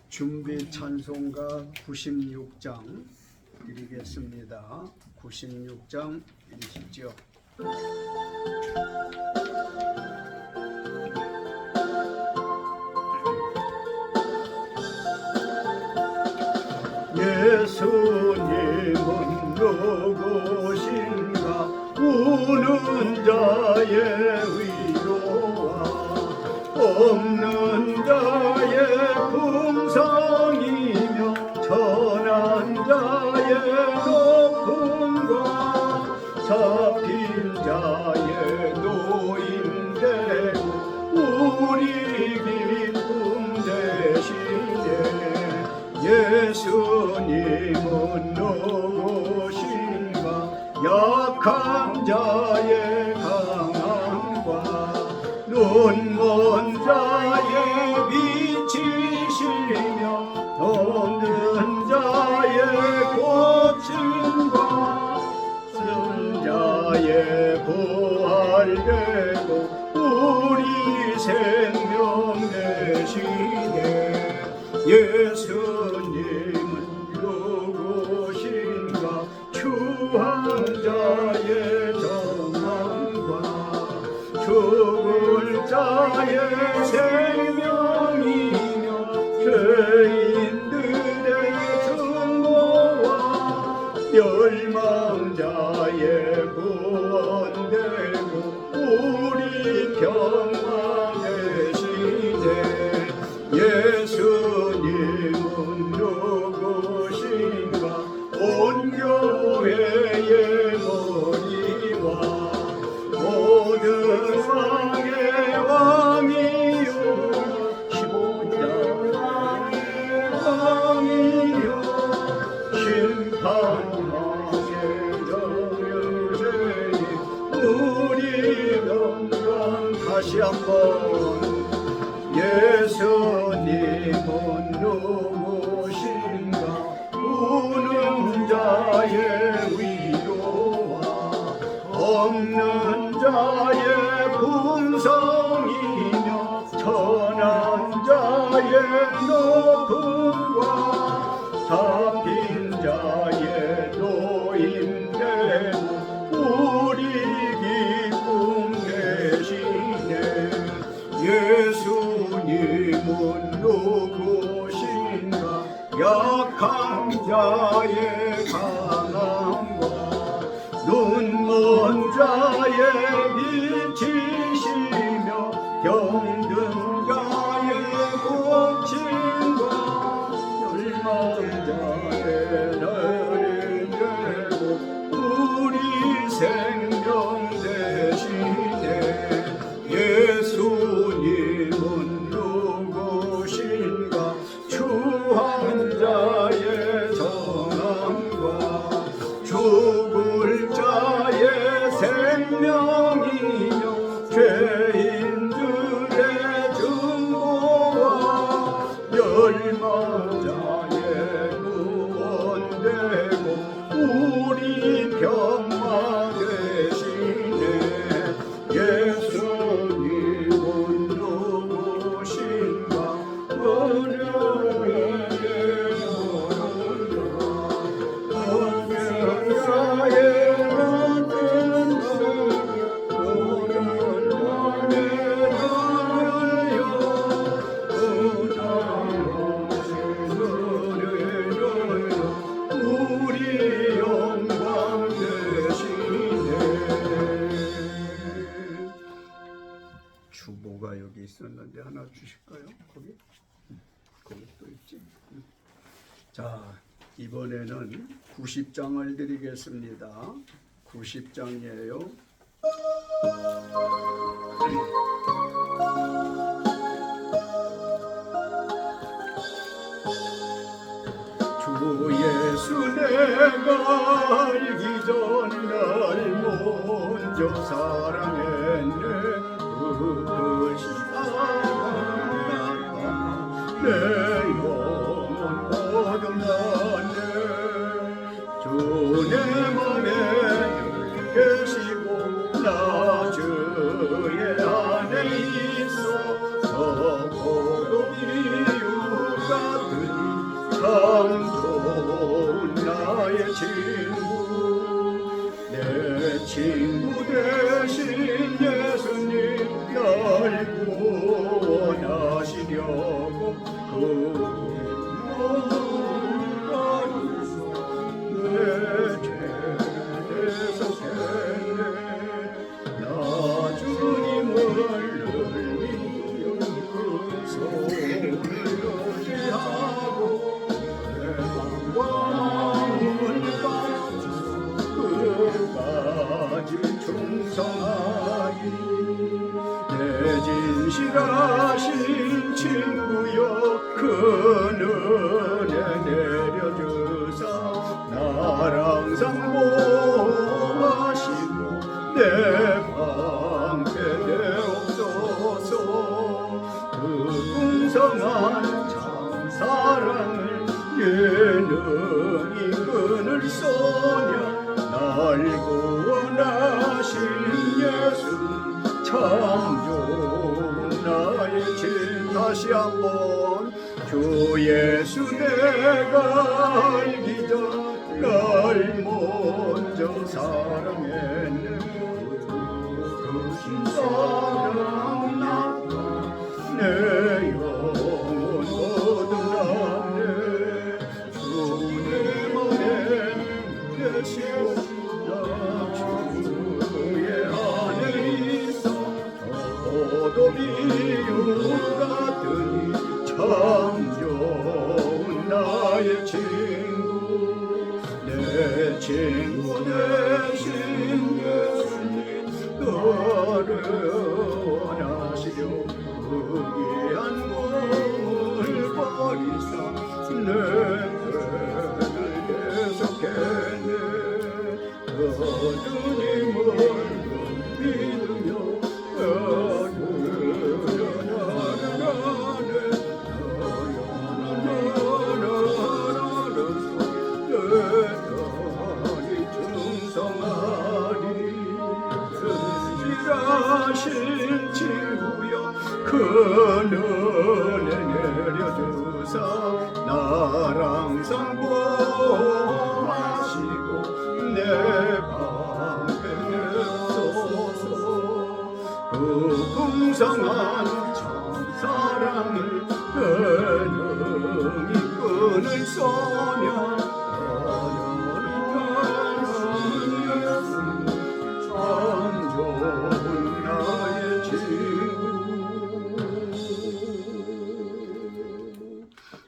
준비 찬송가 96장 드리겠습니다. 96장 읽으시죠. 예수님은 누구신가? 우는 자의 위로와 없는 자의 풍성이며 천한 자의 높음과 잡힌 자의 노인되고 우리 기쁨 되시네. 예수님은 누구신가? 약한 자의 강함과 눈먼 자의 빛이시며 없는 자의 고침과 쓴 자의 부활되고 우리 생명 되시네. 예수님은 누구신가? 추한 자의 정함과 죽을 자의 생명이며 죄인들의 증거와 멸망자의 구원되고 우리 평화 되시네. 예수님은 누구신가? 온 교회의 머리와 모든 왕의 왕이요 십자가의 왕이요 심판왕의 정유세니 우리 영광. 다시 한번 예수님은 누구신가? 우는 자의 위로와 없는 자의 풍성이며 천한 자의 높음과 잡힌 자의 노인되고 우리 기쁨 되시네. 예수님은 누구신가? 약한 자의 강함과 눈먼 자의 빛이시며 병든 자의 고침과 멸망자의 날이 되고 우리 생명 되시네. 예수님은 누구신가? 추한 자의 정함과 죽을 자의 생명이며 죄인들의 증거와 멸망자의 구원되고 우리 평화 되시네. 예수님은 누구신가? 우리 영광 되시네. 주보가 여기 있었는데 하나 주실까요? 거기 또 있지. 자, 이번에는 90장을 드리겠습니다. 90장이에요. 주 예수 내가 알기 전 날 먼저 사랑했네. 그것이 사랑이다. 내 영혼 거듭났네. 주 내 맘에 계시고 나 주의 안에 있어 서고도 이유 같은 참 좋은 나의 친구 내 친구 되신 예수님 날 구원하시려고 내 죄에서 깼네 나 주님을 늘 손을 의지하고 내 마음을 끝까지 충성하리 내 진실하신 친구여 큰 은혜 내려주사 나를 항상 보호하시고 내 방패 되옵소서 그 풍성한 참 사랑을 예능이 끊을 소냐 날 구원하신 예수 참 좋은 나의 친 다시 한번 주 예수 내가 알기 전 날 먼저 사랑했네 그 사랑 나와 내 영혼 거듭났네 주의 맘에 계시고 나 주의 안에 있어 더도 미움 같으니 참 좋은 나의 친구 내 친구 되신 예수님 너를 원하시려 의한 몸을 버리사 내 죄를 계속했네 주님을 믿으며 하신 친구여 큰 은혜 내려주사 날 항상 보호하시고 내 방패 되옵소서 그 풍성한 참 사랑을 능히 끊을 소냐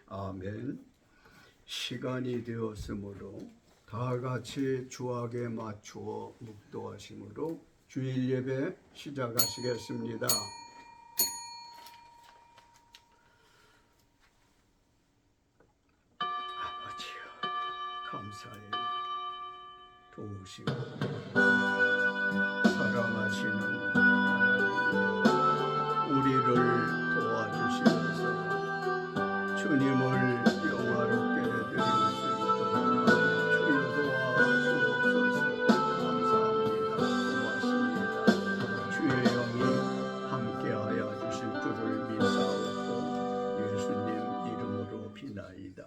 아멘. 시간이 되었으므로 다 같이 주악에 맞추어 묵도하심으로 주일 예배 시작하시겠습니다. 아버지여 감사해 도우시고 사랑하시는 하나님 우리를 도와주시면서 주님을 영화롭게 해드릴 수 있도록 주여 도와주옵소서. 감사합니다. 고맙습니다. 주의 영이 함께하여 주실 줄을 믿사옵고 예수님 이름으로 비나이다.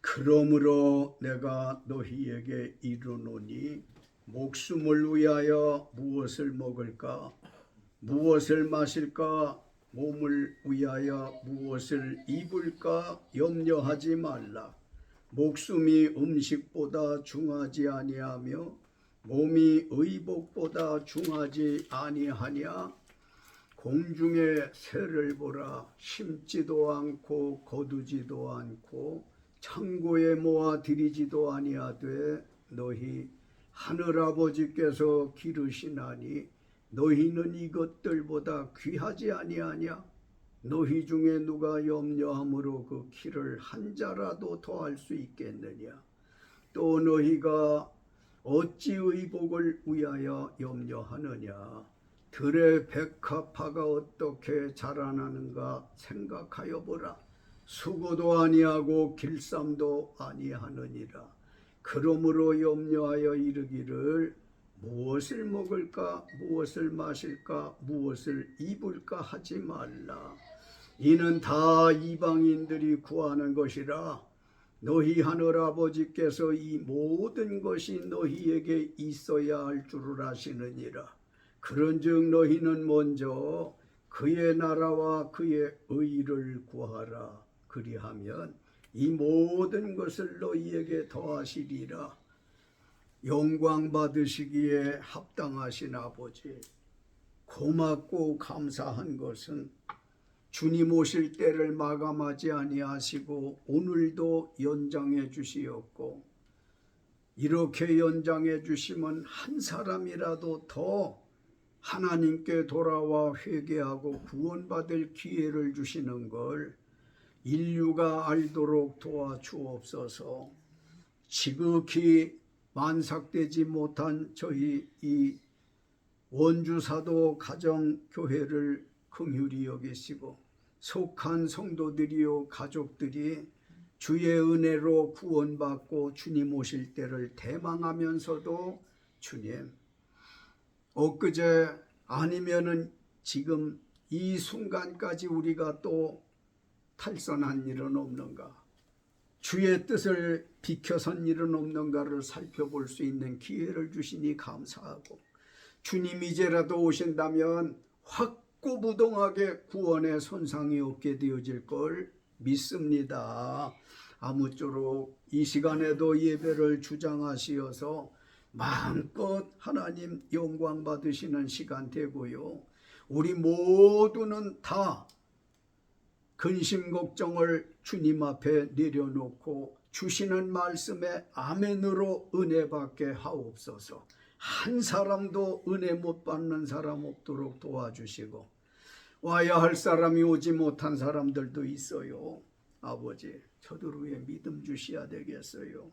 그러므로 내가 너희에게 이르노니 목숨을 위하여 무엇을 먹을까 무엇을 마실까 몸을 위하여 무엇을 입을까 염려하지 말라. 목숨이 음식보다 중하지 아니하며 몸이 의복보다 중하지 아니하냐. 공중의 새를 보라. 심지도 않고 거두지도 않고 창고에 모아 들이지도 아니하되 너희 하늘아버지께서 기르시나니 너희는 이것들보다 귀하지 아니하냐. 너희 중에 누가 염려함으로 그 키를 한 자라도 더할 수 있겠느냐. 또 너희가 어찌 의복을 위하여 염려하느냐. 들의 백합화가 어떻게 자라나는가 생각하여 보라. 수고도 아니하고 길쌈도 아니하느니라. 그러므로 염려하여 이르기를 무엇을 먹을까 무엇을 마실까 무엇을 입을까 하지 말라. 이는 다 이방인들이 구하는 것이라. 너희 하늘아버지께서 이 모든 것이 너희에게 있어야 할 줄을 아시느니라. 그런즉 너희는 먼저 그의 나라와 그의 의를 구하라. 그리하면 이 모든 것을 너희에게 더하시리라. 영광 받으시기에 합당하신 아버지, 고맙고 감사한 것은 주님 오실 때를 마감하지 아니하시고 오늘도 연장해 주시었고, 이렇게 연장해 주시면 한 사람이라도 더 하나님께 돌아와 회개하고 구원받을 기회를 주시는 걸 인류가 알도록 도와주옵소서. 지극히 만삭되지 못한 저희 이 원주사도 가정교회를 긍휼히 여기시고 속한 성도들이요 가족들이 주의 은혜로 구원받고 주님 오실 때를 대망하면서도 주님, 엊그제 아니면은 지금 이 순간까지 우리가 또 탈선한 일은 없는가, 주의 뜻을 비켜선 일은 없는가를 살펴볼 수 있는 기회를 주시니 감사하고, 주님 이제라도 오신다면 확고부동하게 구원의 손상이 없게 되어질 걸 믿습니다. 아무쪼록 이 시간에도 예배를 주장하시어서 마음껏 하나님 영광 받으시는 시간 되고요, 우리 모두는 다 근심 걱정을 주님 앞에 내려놓고 주시는 말씀에 아멘으로 은혜 받게 하옵소서. 한 사람도 은혜 못 받는 사람 없도록 도와주시고, 와야 할 사람이 오지 못한 사람들도 있어요. 아버지, 저들 위해 믿음 주셔야 되겠어요.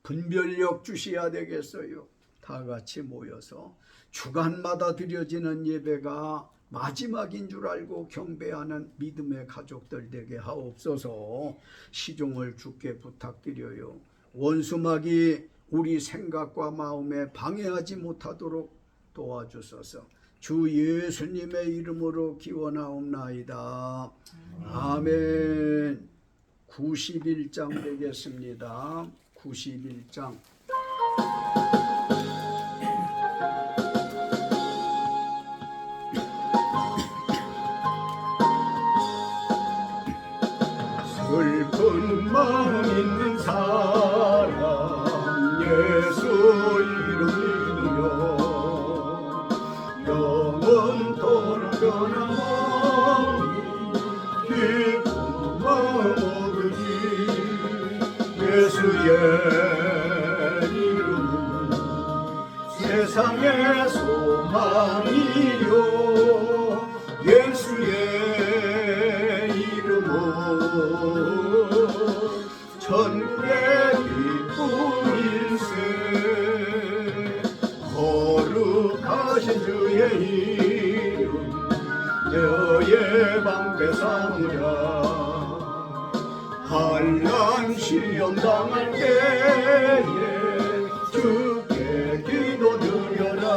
분별력 주셔야 되겠어요. 다 같이 모여서 주간마다 드려지는 예배가 마지막인 줄 알고 경배하는 믿음의 가족들 되게 하옵소서. 시종을 주께 부탁드려요. 원수막이 우리 생각과 마음에 방해하지 못하도록 도와주소서. 주 예수님의 이름으로 기원하옵나이다. 아멘. 91장 되겠습니다. 91장. 슬픈 마음 있는 사람 예수 이름 믿으며 영원토록 변함없니 기쁜 마음 얻으니 예수의 이름은 세상의 소망이요 예수의 이름은 천국의 기쁨일세. 거룩하신 주의 이름 너의 방패 삼으라. 환난 시험 당할 때에 주께 기도드려라.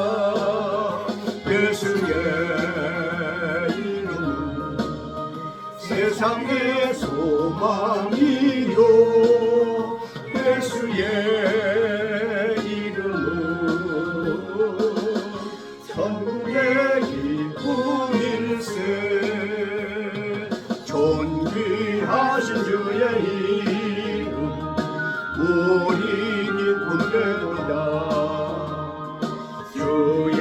예수의 이름은 세상의 소망이요 예수의 이름은 천국의 기쁨일세. 존귀하신 주의 이름 우리 기쁨 되도다. 주의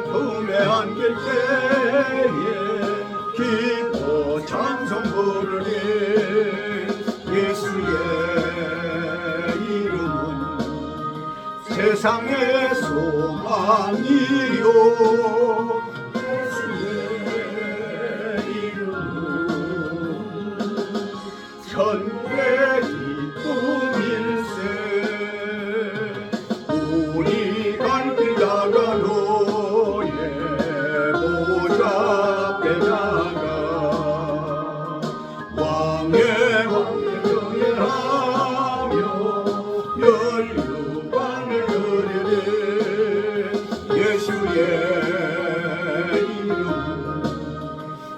품에 안길 때에 기뻐 찬송 부르리. 예수의 이름은 세상의 소망이요 예수의 이름은 천국의 기쁨일세. 우리 갈 길 다가 너의 보좌 앞에 나가 왕의 경외하며 연류관을 드리리. 예수의 이름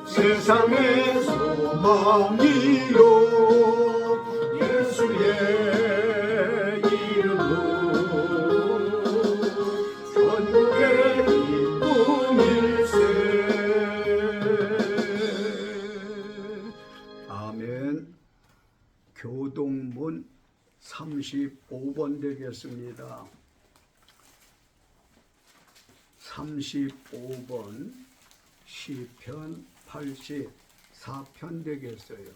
세상의 소망이요 예수의 교동문 35번 되겠습니다. 35번 시편 84편 되겠어요.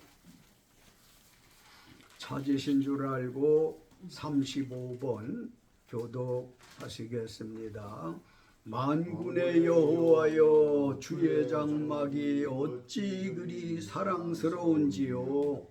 찾으신 줄 알고 35번 교독하시겠습니다. 만군의 여호와여, 주의 장막이 어찌 그리 사랑스러운지요.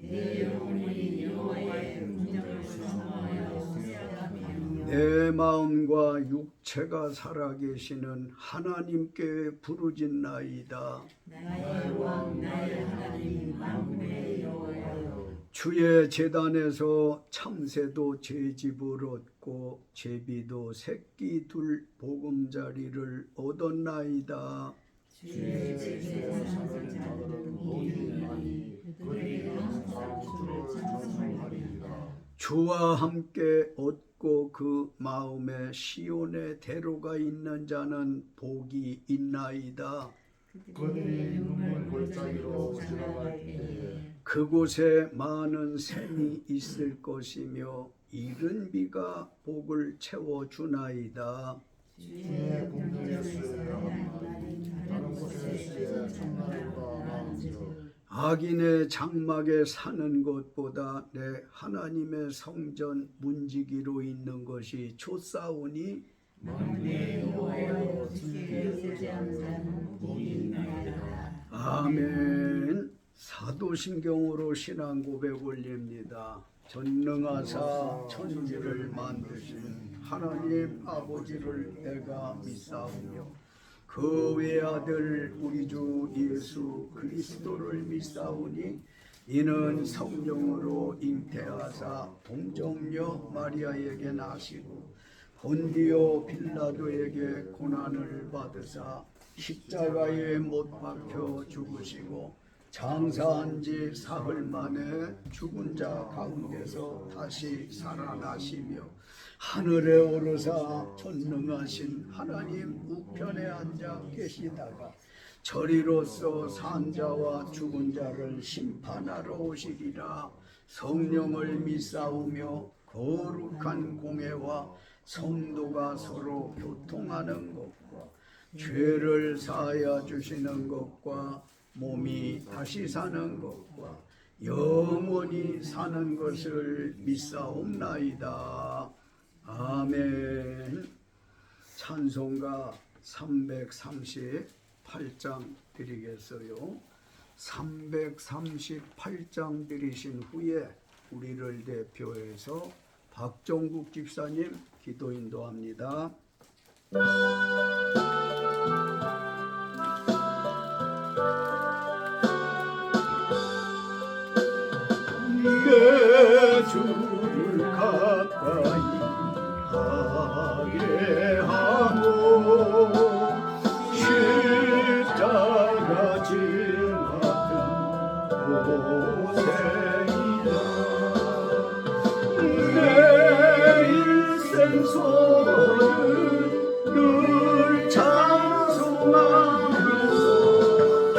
내 영혼이 여호와의 궁정을 사모하여 수양하며 내 마음과 육체가 살아계시는 하나님께 부르짖나이다. 나의 왕 나의 하나님 만군의 여호와여, 주의 제단에서 참새도 제 집을 얻고 제비도 새끼 둘 보금자리를 얻었나이다. 주의 제사를 자는 복이 있나니 그들이 항상 주를 찬송하리이다. 주와 함께 얻고 그 마음에 시온의 대로가 있는 자는 복이 있나이다. 그들이 눈물 골짜기로 지나갈 때에 그곳에 많은 샘이 있을 것이며 이른 비가 복을 채워주나이다. 주의 궁정에서 다른 곳에서 청나라가 많은즉 악인의 장막에 사는 것보다 내 하나님의 성전 문지기로 있는 것이 좋사오니 만군의 여호와여, 주께 의지하는 자는 복이 있나이다. 아멘. 사도신경으로 신앙 고백 올립니다. 전능하사 천지를 만드신 하나님 아버지를 내가 믿사오며 그 외아들 우리 주 예수 그리스도를 믿사오니 이는 성령으로 잉태하사 동정녀 마리아에게 나시고 본디오 빌라도에게 고난을 받으사 십자가에 못 박혀 죽으시고 장사한 지 사흘 만에 죽은 자 가운데서 다시 살아나시며 하늘에 오르사 전능하신 하나님 우편에 앉아 계시다가 저리로서 산 자와 죽은 자를 심판하러 오시리라. 성령을 믿사오며 거룩한 공회와 성도가 서로 교통하는 것과 죄를 사하여 주시는 것과 몸이 다시 사는 것과 영원히 사는 것을 믿사옵나이다. 아멘. 찬송가 338장 드리겠어요. 338장 드리신 후에 우리를 대표해서 박정국 집사님 기도 인도합니다. 내 주를 가까이 하게 하고 십자가 지나던 고생이다. 내 일생 소원은 늘 찬송하면서 그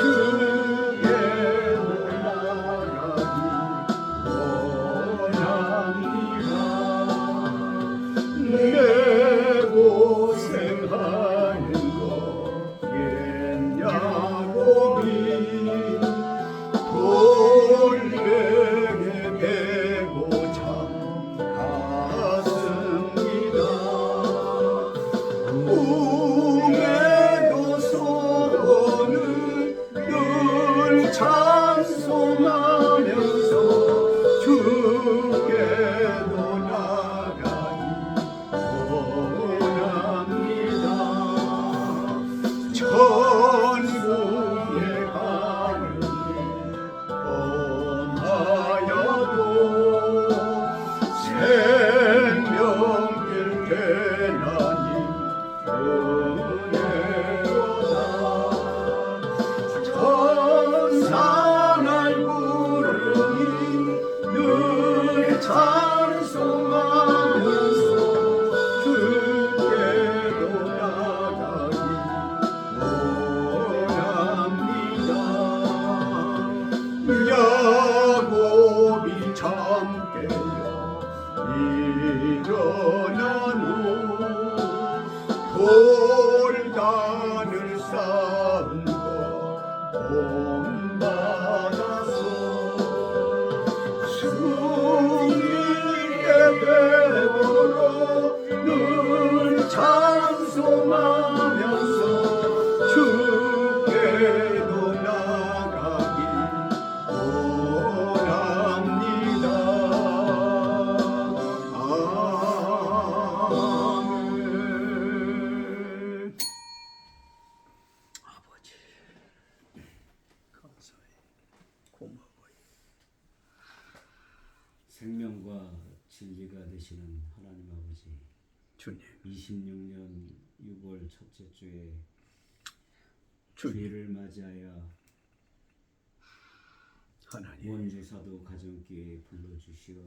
잠 깨어 일어난 후 돌단을 쌓은 본받아서 승리의 배보로 늘 찬송하면서 주께로 나가기 원합니다. 아멘. 아버지 감사해 고마워요. 생명과 진리가 되시는 하나님 아버지, 주님 26년 6월 첫째 주에 주님 주일을 맞이하여 하나님 원주사도 가정교회에 불러주시어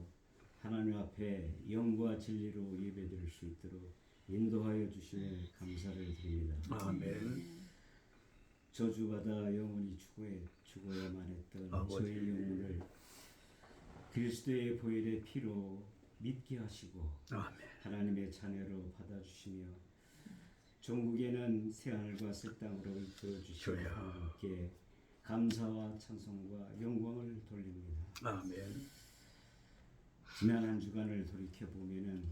하나님 앞에 영과 진리로 예배드릴 수 있도록 인도하여 주시며 감사를 드립니다. 아멘. 저주받아 영원히 죽어야만 했던 아버지. 저희 영혼을 그리스도의 보혈의 피로 믿게 하시고 아멘. 하나님의 자녀로 받아주시며 종국에는 새하늘과 새 땅으로 이끌어 주시며 주여. 하나님께 감사와 찬송과 영광을 돌립니다. 아멘. 지난 한 주간을 돌이켜 보면은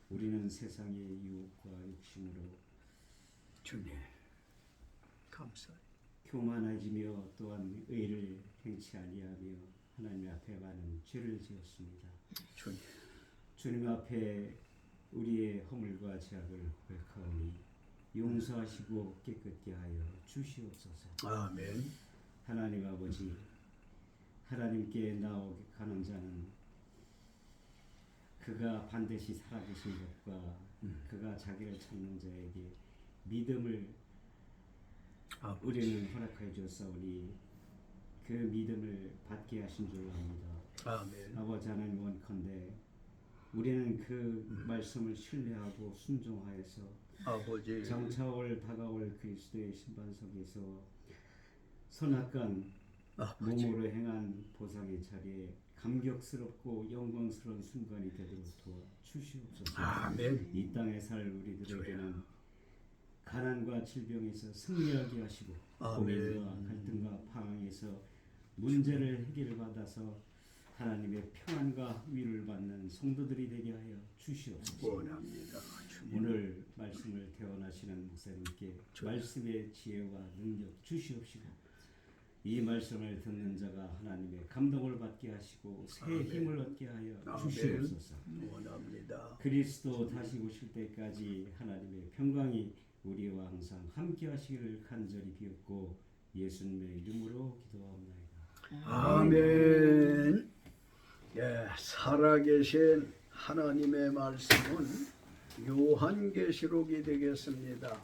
우리는 세상의 유혹과 욕심으로 주님 감사해. 교만해지며 또한 의를 행치 아니하며 하나님 앞에 많은 죄를 지었습니다. 주님 주님 앞에 우리의 허물과 죄악을 고백하오니 용서하시고 깨끗게 하여 주시옵소서. 아멘. 하나님 아버지, 하나님께 나아가는 자는 그가 반드시 살아계신 것과 그가 자기를 찾는 자에게 믿음을 아버지 우리는 허락하여 주었사오니 그 믿음을 받게 하신 줄 압니다. 아멘. 아버지 하나님 원컨대 우리는 그 말씀을 신뢰하고 순종하여서 아버지 장차올 다가올 그리스도의 심판석에서 선악간 아버지 몸으로 행한 보상의 자리에 감격스럽고 영광스러운 순간이 되도록 도와 주시옵소서. 아멘. 이 땅에 살 우리들에게는 가난과 질병에서 승리하게 하시고 아멘. 고민과 갈등과 방황에서 문제를 해결받아서 하나님의 평안과 위를 받는 성도들이 되게 하여 주시옵소서. 원합니다. 주님 오늘 말씀을 대언하시는 목사님께 말씀의 지혜와 능력 주시옵시고 이 말씀을 듣는 자가 하나님의 감동을 받게 하시고 새 아멘. 힘을 얻게 하여 아멘. 주시옵소서. 원합니다. 그리스도 다시 오실 때까지 하나님의 평강이 우리와 항상 함께 하시기를 간절히 비옵고 예수님의 이름으로 기도하옵나이다. 아멘. 예, 살아계신 하나님의 말씀은 요한계시록이 되겠습니다.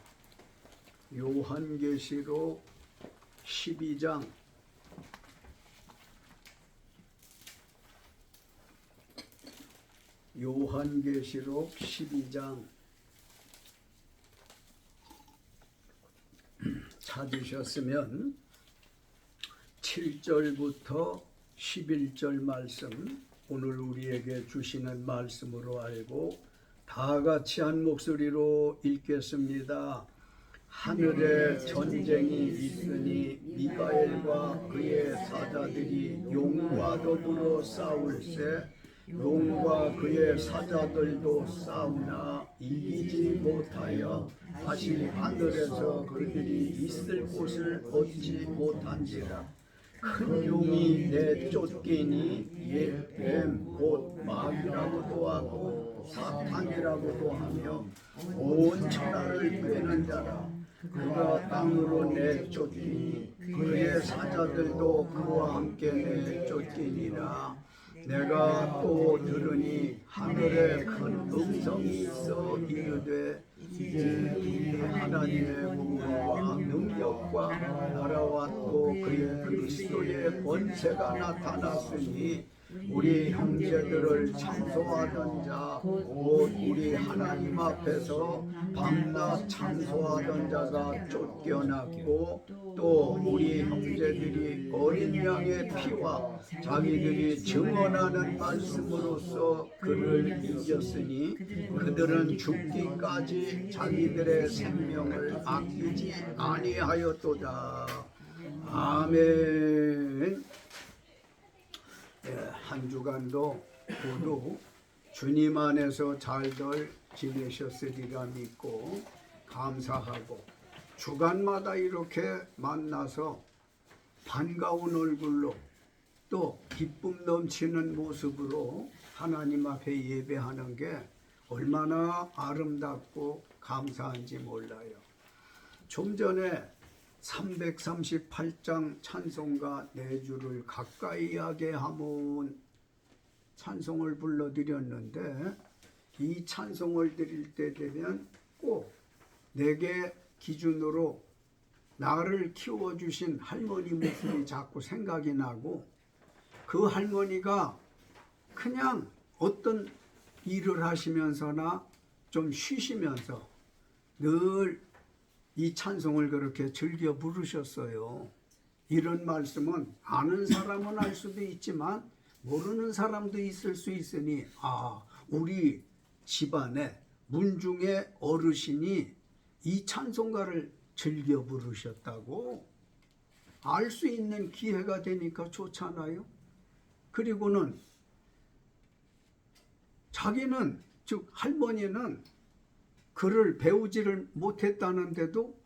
요한계시록 12장 요한계시록 12장 찾으셨으면 7절부터 11절 말씀 오늘 우리에게 주시는 말씀으로 알고 다 같이 한 목소리로 읽겠습니다. 하늘에 전쟁이 있으니 미가엘과 그의 사자들이 용과 더불어 싸울세 용과 그의 사자들도 싸우나 이기지 못하여 다시 하늘에서 그들이 있을 곳을 얻지 못한지라. 큰 용이 내쫓기니 옛 뱀 곧 마귀라고도 하고 사탄이라고도 하며 온 천하를 꿰는 자라. 그가 땅으로 내쫓기니 그의 사자들도 그와 함께 내쫓기니라. 내가 또 들으니 하늘에 큰 음성이 있어 이르되 이제 우리 하나님의 국과 능력과 나라와 또 그의 그리스도의 권세가 나타났으니 우리 형제들을 참소하던 자 곧 우리 하나님 앞에서 밤낮 참소하던 자가 쫓겨났고 또 우리 형제들이 어린 양의 피와 자기들이 증언하는 말씀으로써 그를 이겼으니 그들은 죽기까지 자기들의 생명을 아끼지 아니하였도다. 아멘. 한 주간도 모두 주님 안에서 잘들 지내셨으리라 믿고 감사하고 주간마다 이렇게 만나서 반가운 얼굴로 또 기쁨 넘치는 모습으로 하나님 앞에 예배하는 게 얼마나 아름답고 감사한지 몰라요. 좀 전에 338장 찬송가 4주를 가까이 하게 하면 찬송을 불러드렸는데 이 찬송을 드릴 때 되면 꼭 내게 기준으로 나를 키워주신 할머니 모습이 자꾸 생각이 나고 그 할머니가 그냥 어떤 일을 하시면서나 좀 쉬시면서 늘 이 찬송을 그렇게 즐겨 부르셨어요. 이런 말씀은 아는 사람은 알 수도 있지만 모르는 사람도 있을 수 있으니 우리 집안에 문중의 어르신이 이 찬송가를 즐겨 부르셨다고 알 수 있는 기회가 되니까 좋잖아요. 그리고는 자기는 즉 할머니는 글을 배우지를 못했다는데도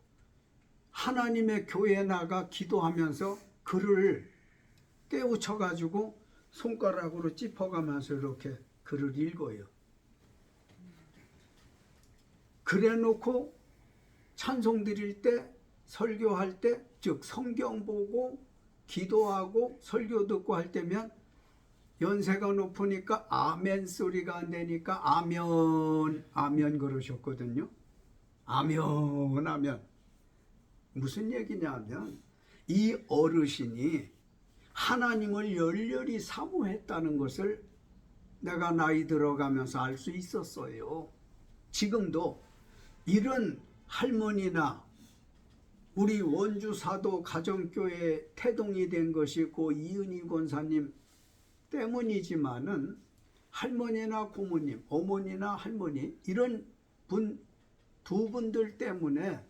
하나님의 교회에 나가 기도하면서 글을 깨우쳐가지고 손가락으로 짚어가면서 이렇게 글을 읽어요. 그래 놓고 찬송 드릴 때, 설교할 때, 즉 성경 보고 기도하고 설교 듣고 할 때면 연세가 높으니까 아멘 소리가 안 되니까 아멘 아멘 그러셨거든요. 아멘 아멘. 무슨 얘기냐면 이 어르신이 하나님을 열렬히 사모했다는 것을 내가 나이 들어가면서 알 수 있었어요. 지금도 이런 할머니나 우리 원주 사도 가정교회 태동이 된 것이 고 이은희 권사님 때문이지만은 할머니나 고모님, 어머니나 할머니 이런 두 분들 때문에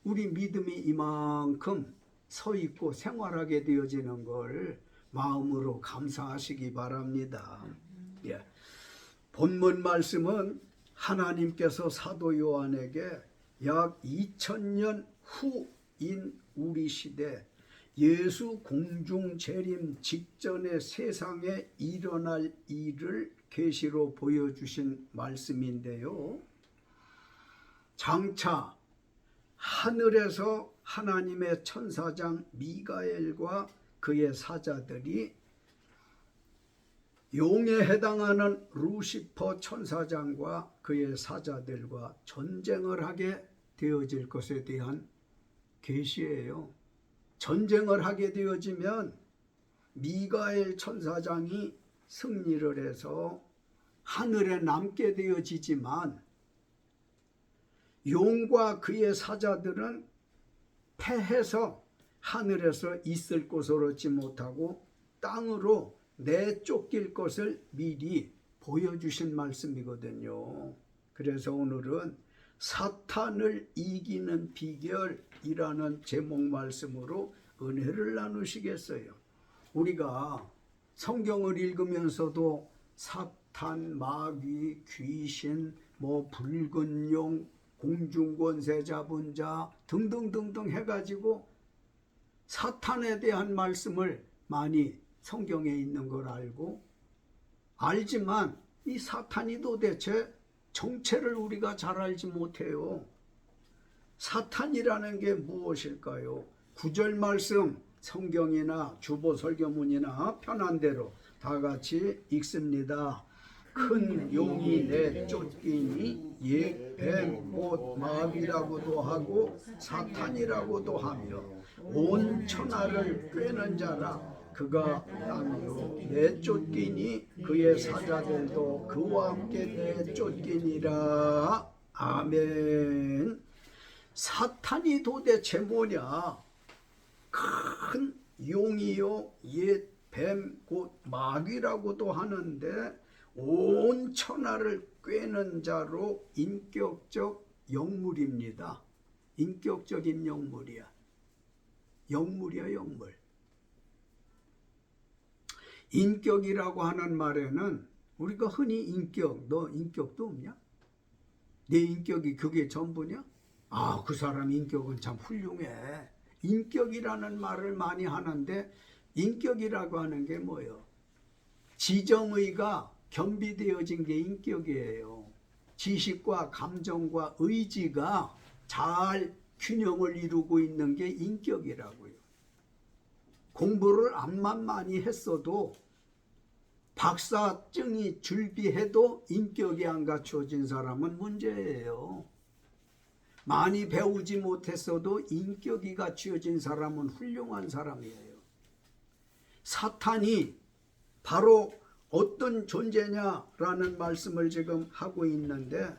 우리 믿음이 이만큼 서 있고 생활하게 되어지는 걸 마음으로 감사하시기 바랍니다. 예. 본문 말씀은 하나님께서 사도 요한에게 약 2000년 후인 우리 시대 예수 공중 재림 직전의 세상에 일어날 일을 계시로 보여주신 말씀인데요. 장차 하늘에서 하나님의 천사장 미가엘과 그의 사자들이 용에 해당하는 루시퍼 천사장과 그의 사자들과 전쟁을 하게 되어질 것에 대한 계시예요. 전쟁을 하게 되어지면 미가엘 천사장이 승리를 해서 하늘에 남게 되어지지만 용과 그의 사자들은 패해서 하늘에서 있을 곳을 얻지 못하고 땅으로 내쫓길 것을 미리 보여주신 말씀이거든요. 그래서 오늘은 사탄을 이기는 비결이라는 제목 말씀으로 은혜를 나누시겠어요. 우리가 성경을 읽으면서도 사탄, 마귀, 귀신, 붉은 용, 공중권세 잡은 자 등등등등 해가지고 사탄에 대한 말씀을 많이 성경에 있는 걸 알지만 이 사탄이 도대체 정체를 우리가 잘 알지 못해요. 사탄이라는 게 무엇일까요? 9절 말씀 성경이나 주보 설교문이나 편한 대로 다 같이 읽습니다. 큰 용이 내쫓기니 옛 뱀 곧 마귀라고도 하고 사탄이라고도 하며 온 천하를 꿰는 자라. 그가 땅으로 내쫓기니 그의 사자들도 그와 함께 내쫓기니라. 아멘. 사탄이 도대체 뭐냐? 큰 용이요 옛 뱀 곧 마귀라고도 하는데 온 천하를 꿰는 자로 인격적 영물입니다. 인격적인 영물이야. 영물이야, 영물. 인격이라고 하는 말에는 우리가 흔히 인격, 너 인격도 없냐? 내 인격이 그게 전부냐? 아, 그 사람 인격은 참 훌륭해. 인격이라는 말을 많이 하는데 인격이라고 하는 게 뭐예요? 지정의가 겸비되어진 게 인격이에요. 지식과 감정과 의지가 잘 균형을 이루고 있는 게 인격이라고요. 공부를 암만 많이 했어도 박사증이 줄비해도 인격이 안 갖추어진 사람은 문제예요. 많이 배우지 못했어도 인격이 갖추어진 사람은 훌륭한 사람이에요. 사탄이 바로 어떤 존재냐라는 말씀을 지금 하고 있는데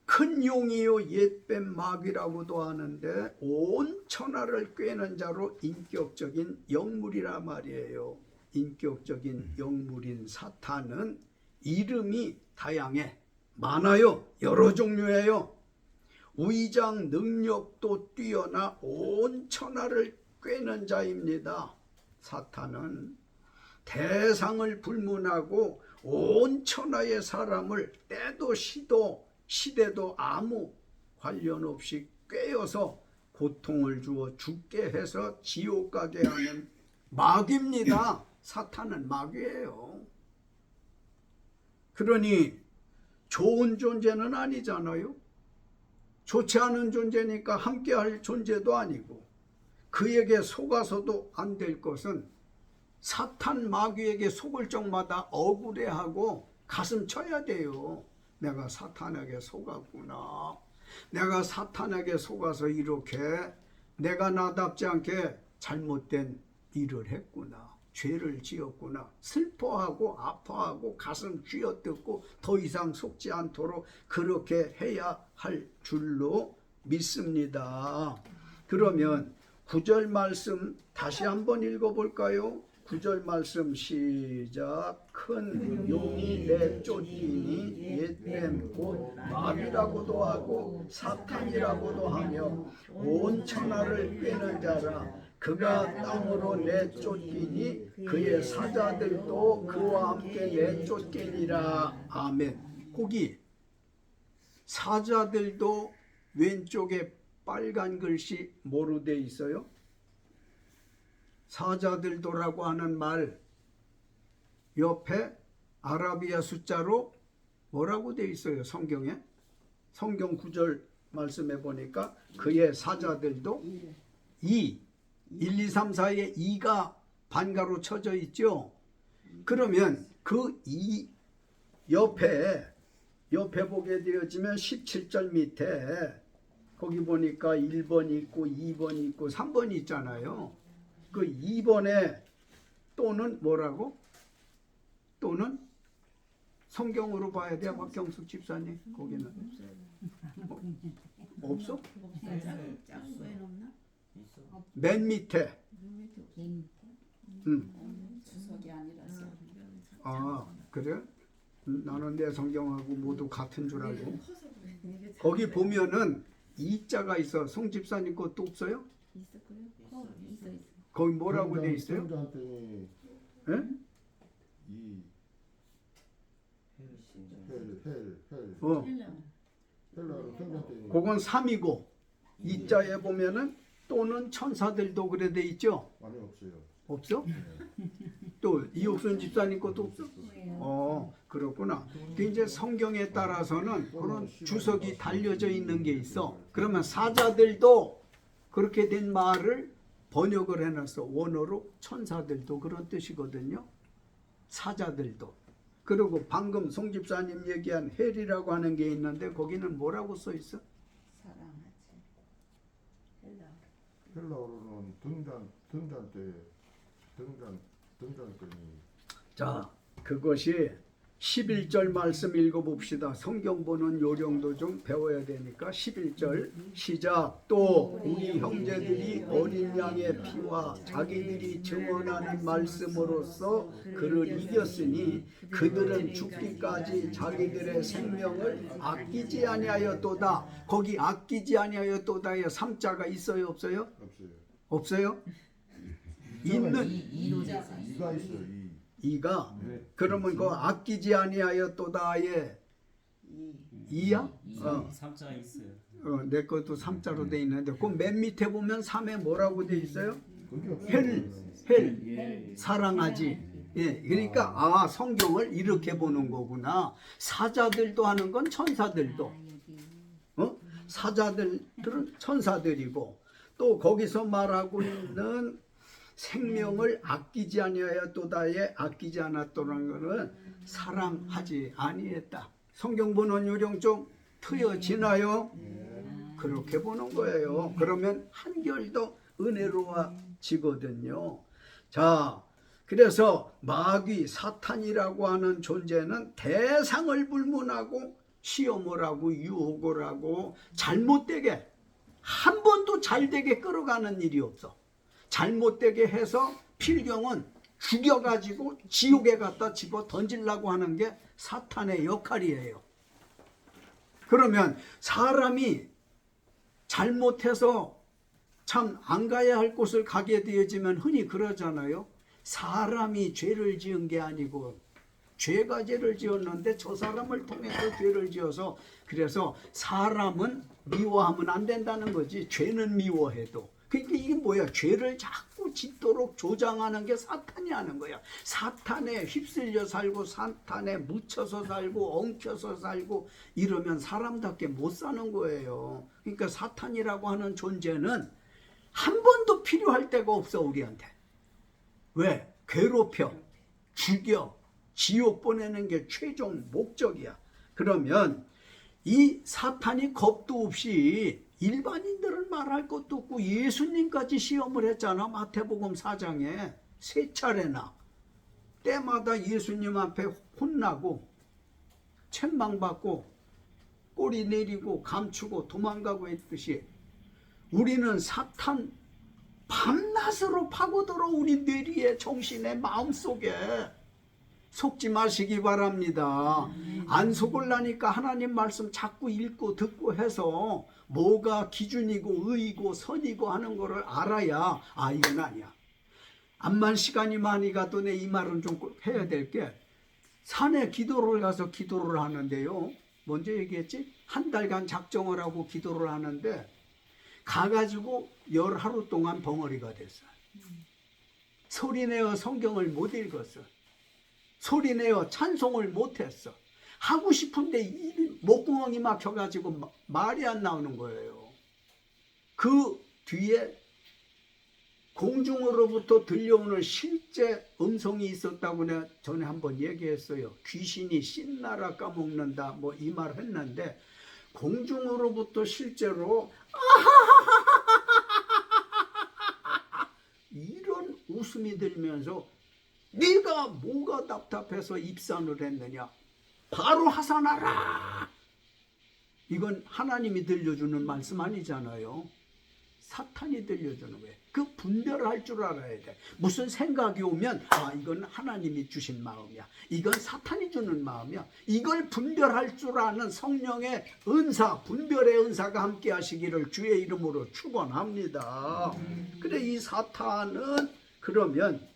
큰 용이요 옛뱀 마귀라고도 하는데 온 천하를 꿰는 자로 인격적인 영물이라 말이에요. 인격적인 영물인 사탄은 이름이 다양해. 많아요. 여러 종류예요. 위장 능력도 뛰어나 온 천하를 꿰는 자입니다. 사탄은 대상을 불문하고 온 천하의 사람을 때도 시대도 아무 관련 없이 꿰어서 고통을 주어 죽게 해서 지옥 가게 하는 마귀입니다. 사탄은 마귀예요. 그러니 좋은 존재는 아니잖아요. 좋지 않은 존재니까 함께할 존재도 아니고 그에게 속아서도 안 될 것은 사탄 마귀에게 속을 적마다 억울해하고 가슴 쳐야 돼요. 내가 사탄에게 속았구나. 내가 사탄에게 속아서 이렇게 내가 나답지 않게 잘못된 일을 했구나. 죄를 지었구나. 슬퍼하고 아파하고 가슴 쥐어뜯고 더 이상 속지 않도록 그렇게 해야 할 줄로 믿습니다. 그러면 9절 말씀 다시 한번 읽어볼까요? 9절 말씀 시작. 큰 용이 내쫓기니 옛뱀 곧 마귀라고도 하고 사탄이라고도 하며 온 천하를 꿰는 자라. 그가 땅으로 내쫓기니 그의 사자들도 그와 함께 내쫓기니라. 아멘. 거기 사자들도 왼쪽에 빨간 글씨 뭐로 돼 있어요? 사자들도라고 하는 말 옆에 아라비아 숫자로 뭐라고 돼 있어요? 성경에? 성경 9절 말씀해 보니까 그의 사자들도 2 1, 2, 3, 4에 2가 반가로 쳐져 있죠. 그러면 그 2 옆에 보게 되어지면 17절 밑에 거기 보니까 1번 있고 2번 있고 3번 있잖아요. 그 2번에 또는 뭐라고? 또는 성경으로 봐야 돼. 박경숙 집사님 거기는 없어? 맨 밑에 주석이 아니라서. 아 그래? 나는 내 성경하고 모두 같은 줄 알고. 거기 보면은 이자가 있어. 송 집사님 것도 없어요? 있어. 거기 뭐라고 돼 있어요? 예? 그건 3이고 이자에 보면은 또는 천사들도 그래 돼 있죠? 아니 없어요. 없어? 또 이옥순 집사님 것도 없어? 그렇구나. 이제 성경에 따라서는 그런 주석이 달려져 있는 게 있어. 그러면 사자들도 그렇게 된 말을 번역을 해놨어. 원어로 천사들도 그런 뜻이거든요. 사자들도. 그리고 방금 송 집사님 얘기한 헬이라고 하는 게 있는데 거기는 뭐라고 써 있어? 사랑하지. 헬라어로는 등잔대 등장권이 자, 그것이 11절 말씀 읽어봅시다. 성경 보는 요령도 좀 배워야 되니까 11절 시작. 또 우리 형제들이 어린 양의 피와 자기들이 증언하는 말씀으로써 그를 이겼으니 그들은 죽기까지 자기들의 생명을 아끼지 아니하였도다. 거기 아끼지 아니하였도다에 3자가 있어요 없어요? 없어요. 없어요? 있는 이가 있어요. 이가 그러면 그 아끼지 아니하였도다의 이야? 삼자가 있어요. 내 것도 3자로 돼 있는데 그 맨 밑에 보면 3에 뭐라고 돼 있어요? 그게 없어요. 헬 사랑하지. 예, 그러니까 아 성경을 이렇게 보는 거구나. 사자들도 하는 건 천사들도 사자들은 천사들이고 또 거기서 말하고 있는 생명을 아끼지 아니하였도다에 아끼지 않았도라는 것은 사랑하지 아니했다. 성경 보는 요령 좀 트여지나요? 그렇게 보는 거예요. 그러면 한결 더 은혜로워지거든요. 자, 그래서 마귀 사탄이라고 하는 존재는 대상을 불문하고 시험을 하고 유혹을 하고 잘못되게 한 번도 잘되게 끌어가는 일이 없어. 잘못되게 해서 필경은 죽여가지고 지옥에 갖다 집어 던지려고 하는 게 사탄의 역할이에요. 그러면 사람이 잘못해서 참 안 가야 할 곳을 가게 되어지면 흔히 그러잖아요. 사람이 죄를 지은 게 아니고 죄가 죄를 지었는데 저 사람을 통해서 죄를 지어서 그래서 사람은 미워하면 안 된다는 거지. 죄는 미워해도. 그러니까 이게 뭐야? 죄를 자꾸 짓도록 조장하는 게 사탄이 하는 거야. 사탄에 휩쓸려 살고 사탄에 묻혀서 살고 엉켜서 살고 이러면 사람답게 못 사는 거예요. 그러니까 사탄이라고 하는 존재는 한 번도 필요할 데가 없어 우리한테. 왜? 괴롭혀, 죽여, 지옥 보내는 게 최종 목적이야. 그러면 이 사탄이 겁도 없이 일반인들은 말할 것도 없고 예수님까지 시험을 했잖아. 마태복음 4장에 3차례나 때마다 예수님 앞에 혼나고 책망받고 꼬리 내리고 감추고 도망가고 했듯이 우리는 사탄 밤낮으로 파고들어 우리 뇌리에 정신에 마음속에 속지 마시기 바랍니다. 안 속을라니까 하나님 말씀 자꾸 읽고 듣고 해서 뭐가 기준이고 의이고 선이고 하는 거를 알아야 아 이건 아니야. 암만 시간이 많이 가도 내 이 말은 좀 꼭 해야 될 게 산에 기도를 가서 기도를 하는데요. 먼저 얘기했지? 한 달간 작정을 하고 기도를 하는데 가가지고 10하루 동안 벙어리가 됐어요. 소리내어 성경을 못 읽었어. 소리내어 찬송을 못했어. 하고 싶은데 입이 목구멍이 막혀가지고 말이 안 나오는 거예요. 그 뒤에 공중으로부터 들려오는 실제 음성이 있었다고 내가 전에 한번 얘기했어요. 귀신이 신나라 까먹는다 뭐 이 말 했는데 공중으로부터 실제로 이런 웃음이 들면서 네가 뭐가 답답해서 입산을 했느냐 바로 하산하라. 이건 하나님이 들려주는 말씀 아니잖아요. 사탄이 들려주는 거예요. 그 분별할 줄 알아야 돼. 무슨 생각이 오면 아 이건 하나님이 주신 마음이야. 이건 사탄이 주는 마음이야. 이걸 분별할 줄 아는 성령의 은사, 분별의 은사가 함께 하시기를 주의 이름으로 축원합니다. 그래 이 사탄은 그러면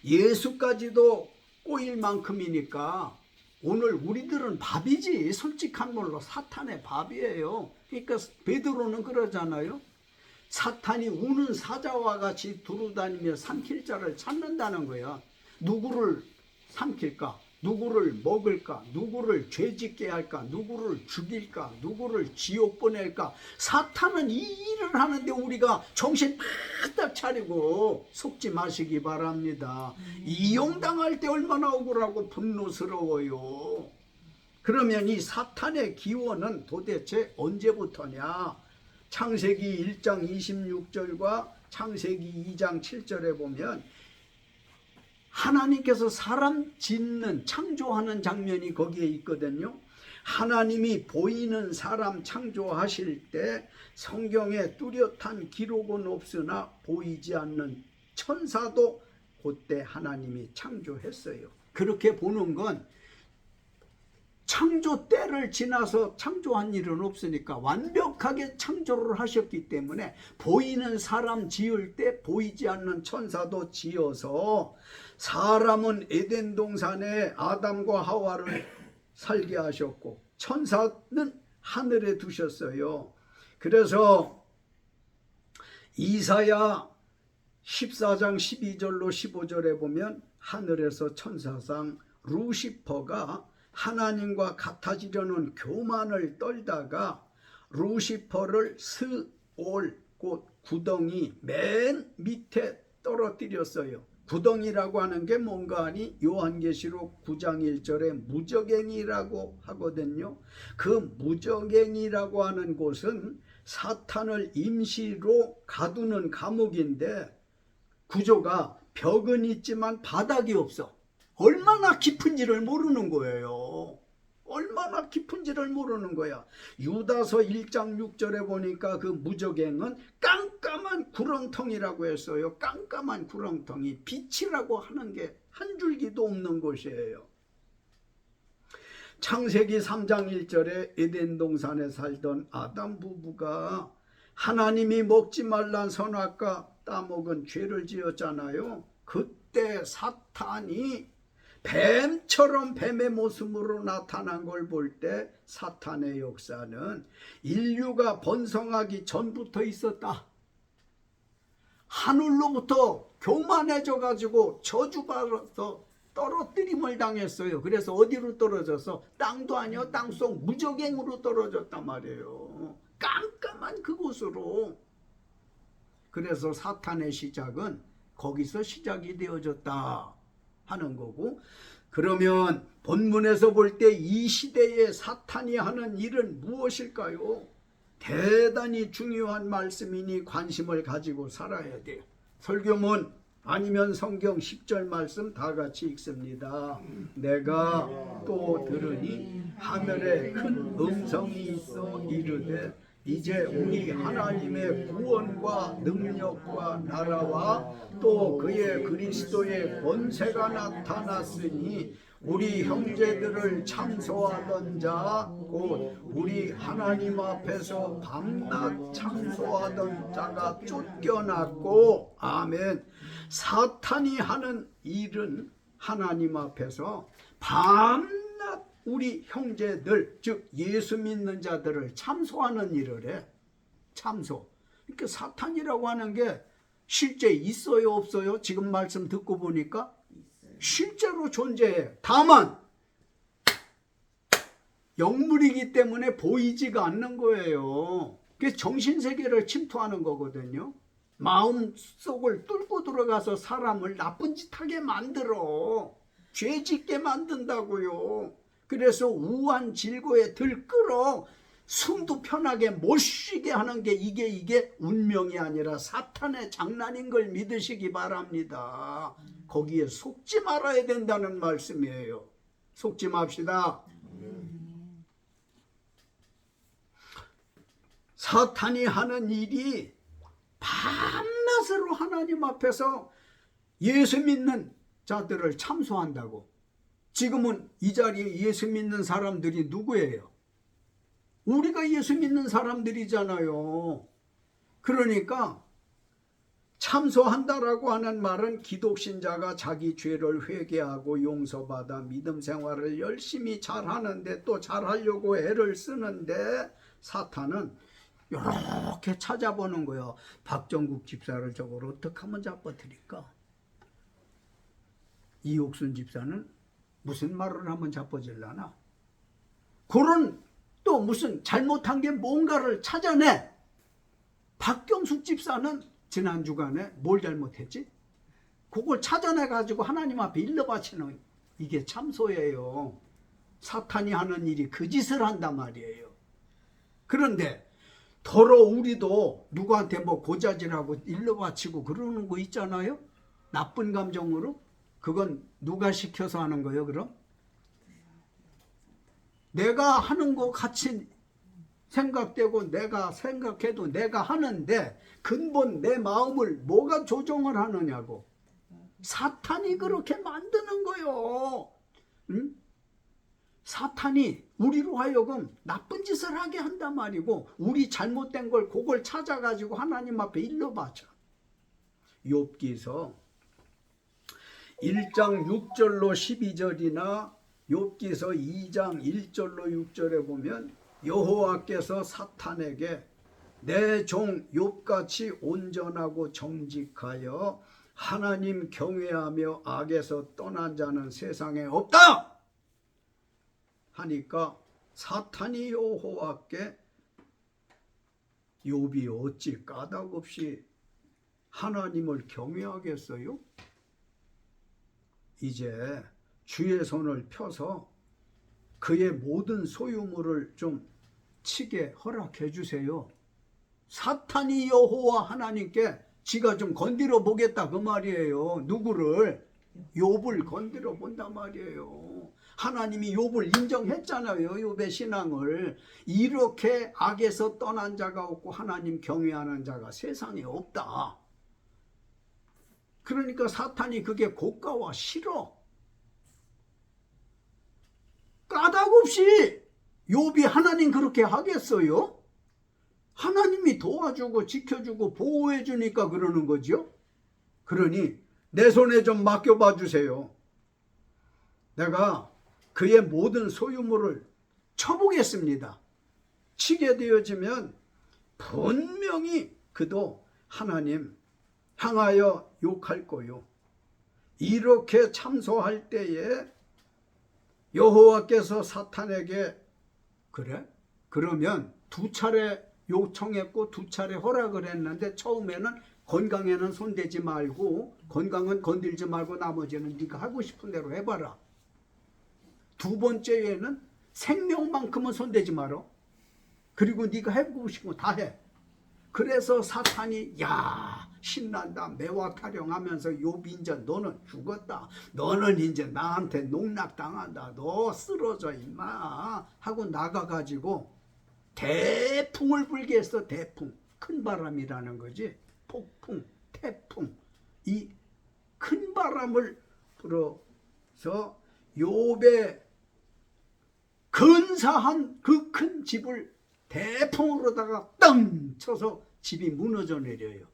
예수까지도 꼬일 만큼이니까 오늘 우리들은 밥이지. 솔직한 말로 사탄의 밥이에요. 그러니까 베드로는 그러잖아요. 사탄이 우는 사자와 같이 두루다니며 삼킬 자를 찾는다는 거야. 누구를 삼킬까? 누구를 먹을까? 누구를 죄짓게 할까? 누구를 죽일까? 누구를 지옥 보낼까? 사탄은 이 일을 하는데 우리가 정신 바짝 차리고 속지 마시기 바랍니다. 이용당할 때 얼마나 억울하고 분노스러워요. 그러면 이 사탄의 기원은 도대체 언제부터냐? 창세기 1장 26절과 창세기 2장 7절에 보면 하나님께서 사람 짓는 창조하는 장면이 거기에 있거든요. 하나님이 보이는 사람 창조하실 때 성경에 뚜렷한 기록은 없으나 보이지 않는 천사도 그때 하나님이 창조했어요. 그렇게 보는 건 창조 때를 지나서 창조한 일은 없으니까 완벽하게 창조를 하셨기 때문에 보이는 사람 지을 때 보이지 않는 천사도 지어서 사람은 에덴 동산에 아담과 하와를 살게 하셨고 천사는 하늘에 두셨어요. 그래서 이사야 14장 12절로 15절에 보면 하늘에서 천사상 루시퍼가 하나님과 같아지려는 교만을 떨다가 루시퍼를 스올 곧 구덩이 맨 밑에 떨어뜨렸어요. 구덩이라고 하는 게 뭔가 하니 요한계시록 9장 1절에 무저갱이라고 하거든요. 그 무저갱이라고 하는 곳은 사탄을 임시로 가두는 감옥인데 구조가 벽은 있지만 바닥이 없어. 얼마나 깊은지를 모르는 거예요. 얼마나 깊은지를 모르는 거야. 유다서 1장 6절에 보니까 그 무저갱은 깜깜한 구렁텅이라고 했어요. 깜깜한 구렁텅이. 빛이라고 하는 게 한 줄기도 없는 곳이에요. 창세기 3장 1절에 에덴 동산에 살던 아담 부부가 하나님이 먹지 말란 선악과 따먹은 죄를 지었잖아요. 그때 사탄이 뱀처럼 뱀의 모습으로 나타난 걸 볼 때 사탄의 역사는 인류가 번성하기 전부터 있었다. 하늘로부터 교만해져 가지고 저주받아서 떨어뜨림을 당했어요. 그래서 어디로 떨어져서 땅도 아니요 땅속 무저갱으로 떨어졌단 말이에요. 깜깜한 그곳으로. 그래서 사탄의 시작은 거기서 시작이 되어졌다 하는 거고, 그러면 본문에서 볼 때 이 시대에 사탄이 하는 일은 무엇일까요? 대단히 중요한 말씀이니 관심을 가지고 살아야 돼요. 설교문 아니면 성경 10절 말씀 다 같이 읽습니다. 내가 또 들으니 하늘에 큰 음성이 있어 이르되 이제 우리 하나님의 구원과 능력과 나라와 또 그의 그리스도의 권세가 나타났으니 우리 형제들을 참소하던 자 곧 우리 하나님 앞에서 밤낮 참소하던 자가 쫓겨났고, 아멘. 사탄이 하는 일은 하나님 앞에서 밤낮 우리 형제들 즉 예수 믿는 자들을 참소하는 일을 해. 참소. 그러니까 사탄이라고 하는 게 실제 있어요 없어요? 지금 말씀 듣고 보니까 실제로 존재해. 다만 영물이기 때문에 보이지가 않는 거예요. 그게 정신세계를 침투하는 거거든요. 마음속을 뚫고 들어가서 사람을 나쁜 짓 하게 만들어. 죄 짓게 만든다고요. 그래서 우한 질고에 들끓어 숨도 편하게 못 쉬게 하는 게 이게 운명이 아니라 사탄의 장난인 걸 믿으시기 바랍니다. 거기에 속지 말아야 된다는 말씀이에요. 속지 맙시다. 사탄이 하는 일이 밤낮으로 하나님 앞에서 예수 믿는 자들을 참소한다고. 지금은 이 자리에 예수 믿는 사람들이 누구예요? 우리가 예수 믿는 사람들이잖아요. 그러니까 참소한다라고 하는 말은 기독신자가 자기 죄를 회개하고 용서받아 믿음 생활을 열심히 잘하는데 또 잘하려고 애를 쓰는데 사탄은 이렇게 찾아보는 거예요. 박정국 집사를 저걸 어떻게 하면 잡아드릴까? 이옥순 집사는 무슨 말을 하면 잡아질라나? 그런 또 무슨 잘못한 게 뭔가를 찾아내. 박경숙 집사는 지난 주간에 뭘 잘못했지? 그걸 찾아내 가지고 하나님 앞에 일러 바치는 이게 참소예요. 사탄이 하는 일이 그 짓을 한단 말이에요. 그런데 더러 우리도 누구한테 뭐 고자질하고 일러 바치고 그러는 거 있잖아요. 나쁜 감정으로. 그건 누가 시켜서 하는 거예요, 그럼? 내가 하는 거 같이 생각되고 내가 생각해도 내가 하는데 근본 내 마음을 뭐가 조종을 하느냐고. 사탄이 그렇게 만드는 거요. 응? 사탄이 우리로 하여금 나쁜 짓을 하게 한단 말이고 우리 잘못된 걸 그걸 찾아가지고 하나님 앞에 일러바쳐. 욥기서 1장 6절로 12절이나 욥기서 2장 1절로 6절에 보면 여호와께서 사탄에게 내 종 욥같이 온전하고 정직하여 하나님 경외하며 악에서 떠난 자는 세상에 없다 하니까 사탄이 여호와께 욥이 어찌 까닭없이 하나님을 경외하겠어요? 이제 주의 손을 펴서 그의 모든 소유물을 좀 치게 허락해 주세요. 사탄이 여호와 하나님께 지가 좀 건드려 보겠다 그 말이에요. 누구를? 욥을 건드려 본단 말이에요. 하나님이 욥을 인정했잖아요. 욥의 신앙을. 이렇게 악에서 떠난 자가 없고 하나님 경외하는 자가 세상에 없다. 그러니까 사탄이 그게 고가와 싫어. 까닭없이 욥이 하나님 그렇게 하겠어요? 하나님이 도와주고 지켜주고 보호해 주니까 그러는 거죠. 그러니 내 손에 좀 맡겨봐 주세요. 내가 그의 모든 소유물을 쳐보겠습니다. 치게 되어지면 분명히 그도 하나님 향하여 욕할 거요. 이렇게 참소할 때에 여호와께서 사탄에게 그래? 그러면 두 차례 요청했고 두 차례 허락을 했는데 처음에는 건강에는 손대지 말고 건강은 건들지 말고 나머지는 네가 하고 싶은 대로 해봐라. 두 번째에는 생명만큼은 손대지 마라. 그리고 네가 해보고 싶은 거 다 해. 그래서 사탄이 야 신난다 매화 타령하면서 욥이 이제 너는 죽었다. 너는 이제 나한테 농락당한다. 너 쓰러져 임마 하고 나가가지고 대풍을 불게 했어. 대풍. 큰 바람이라는 거지. 폭풍, 태풍. 이 큰 바람을 불어서 욥의 근사한 그 큰 집을 대풍으로다가 땅 쳐서 집이 무너져 내려요.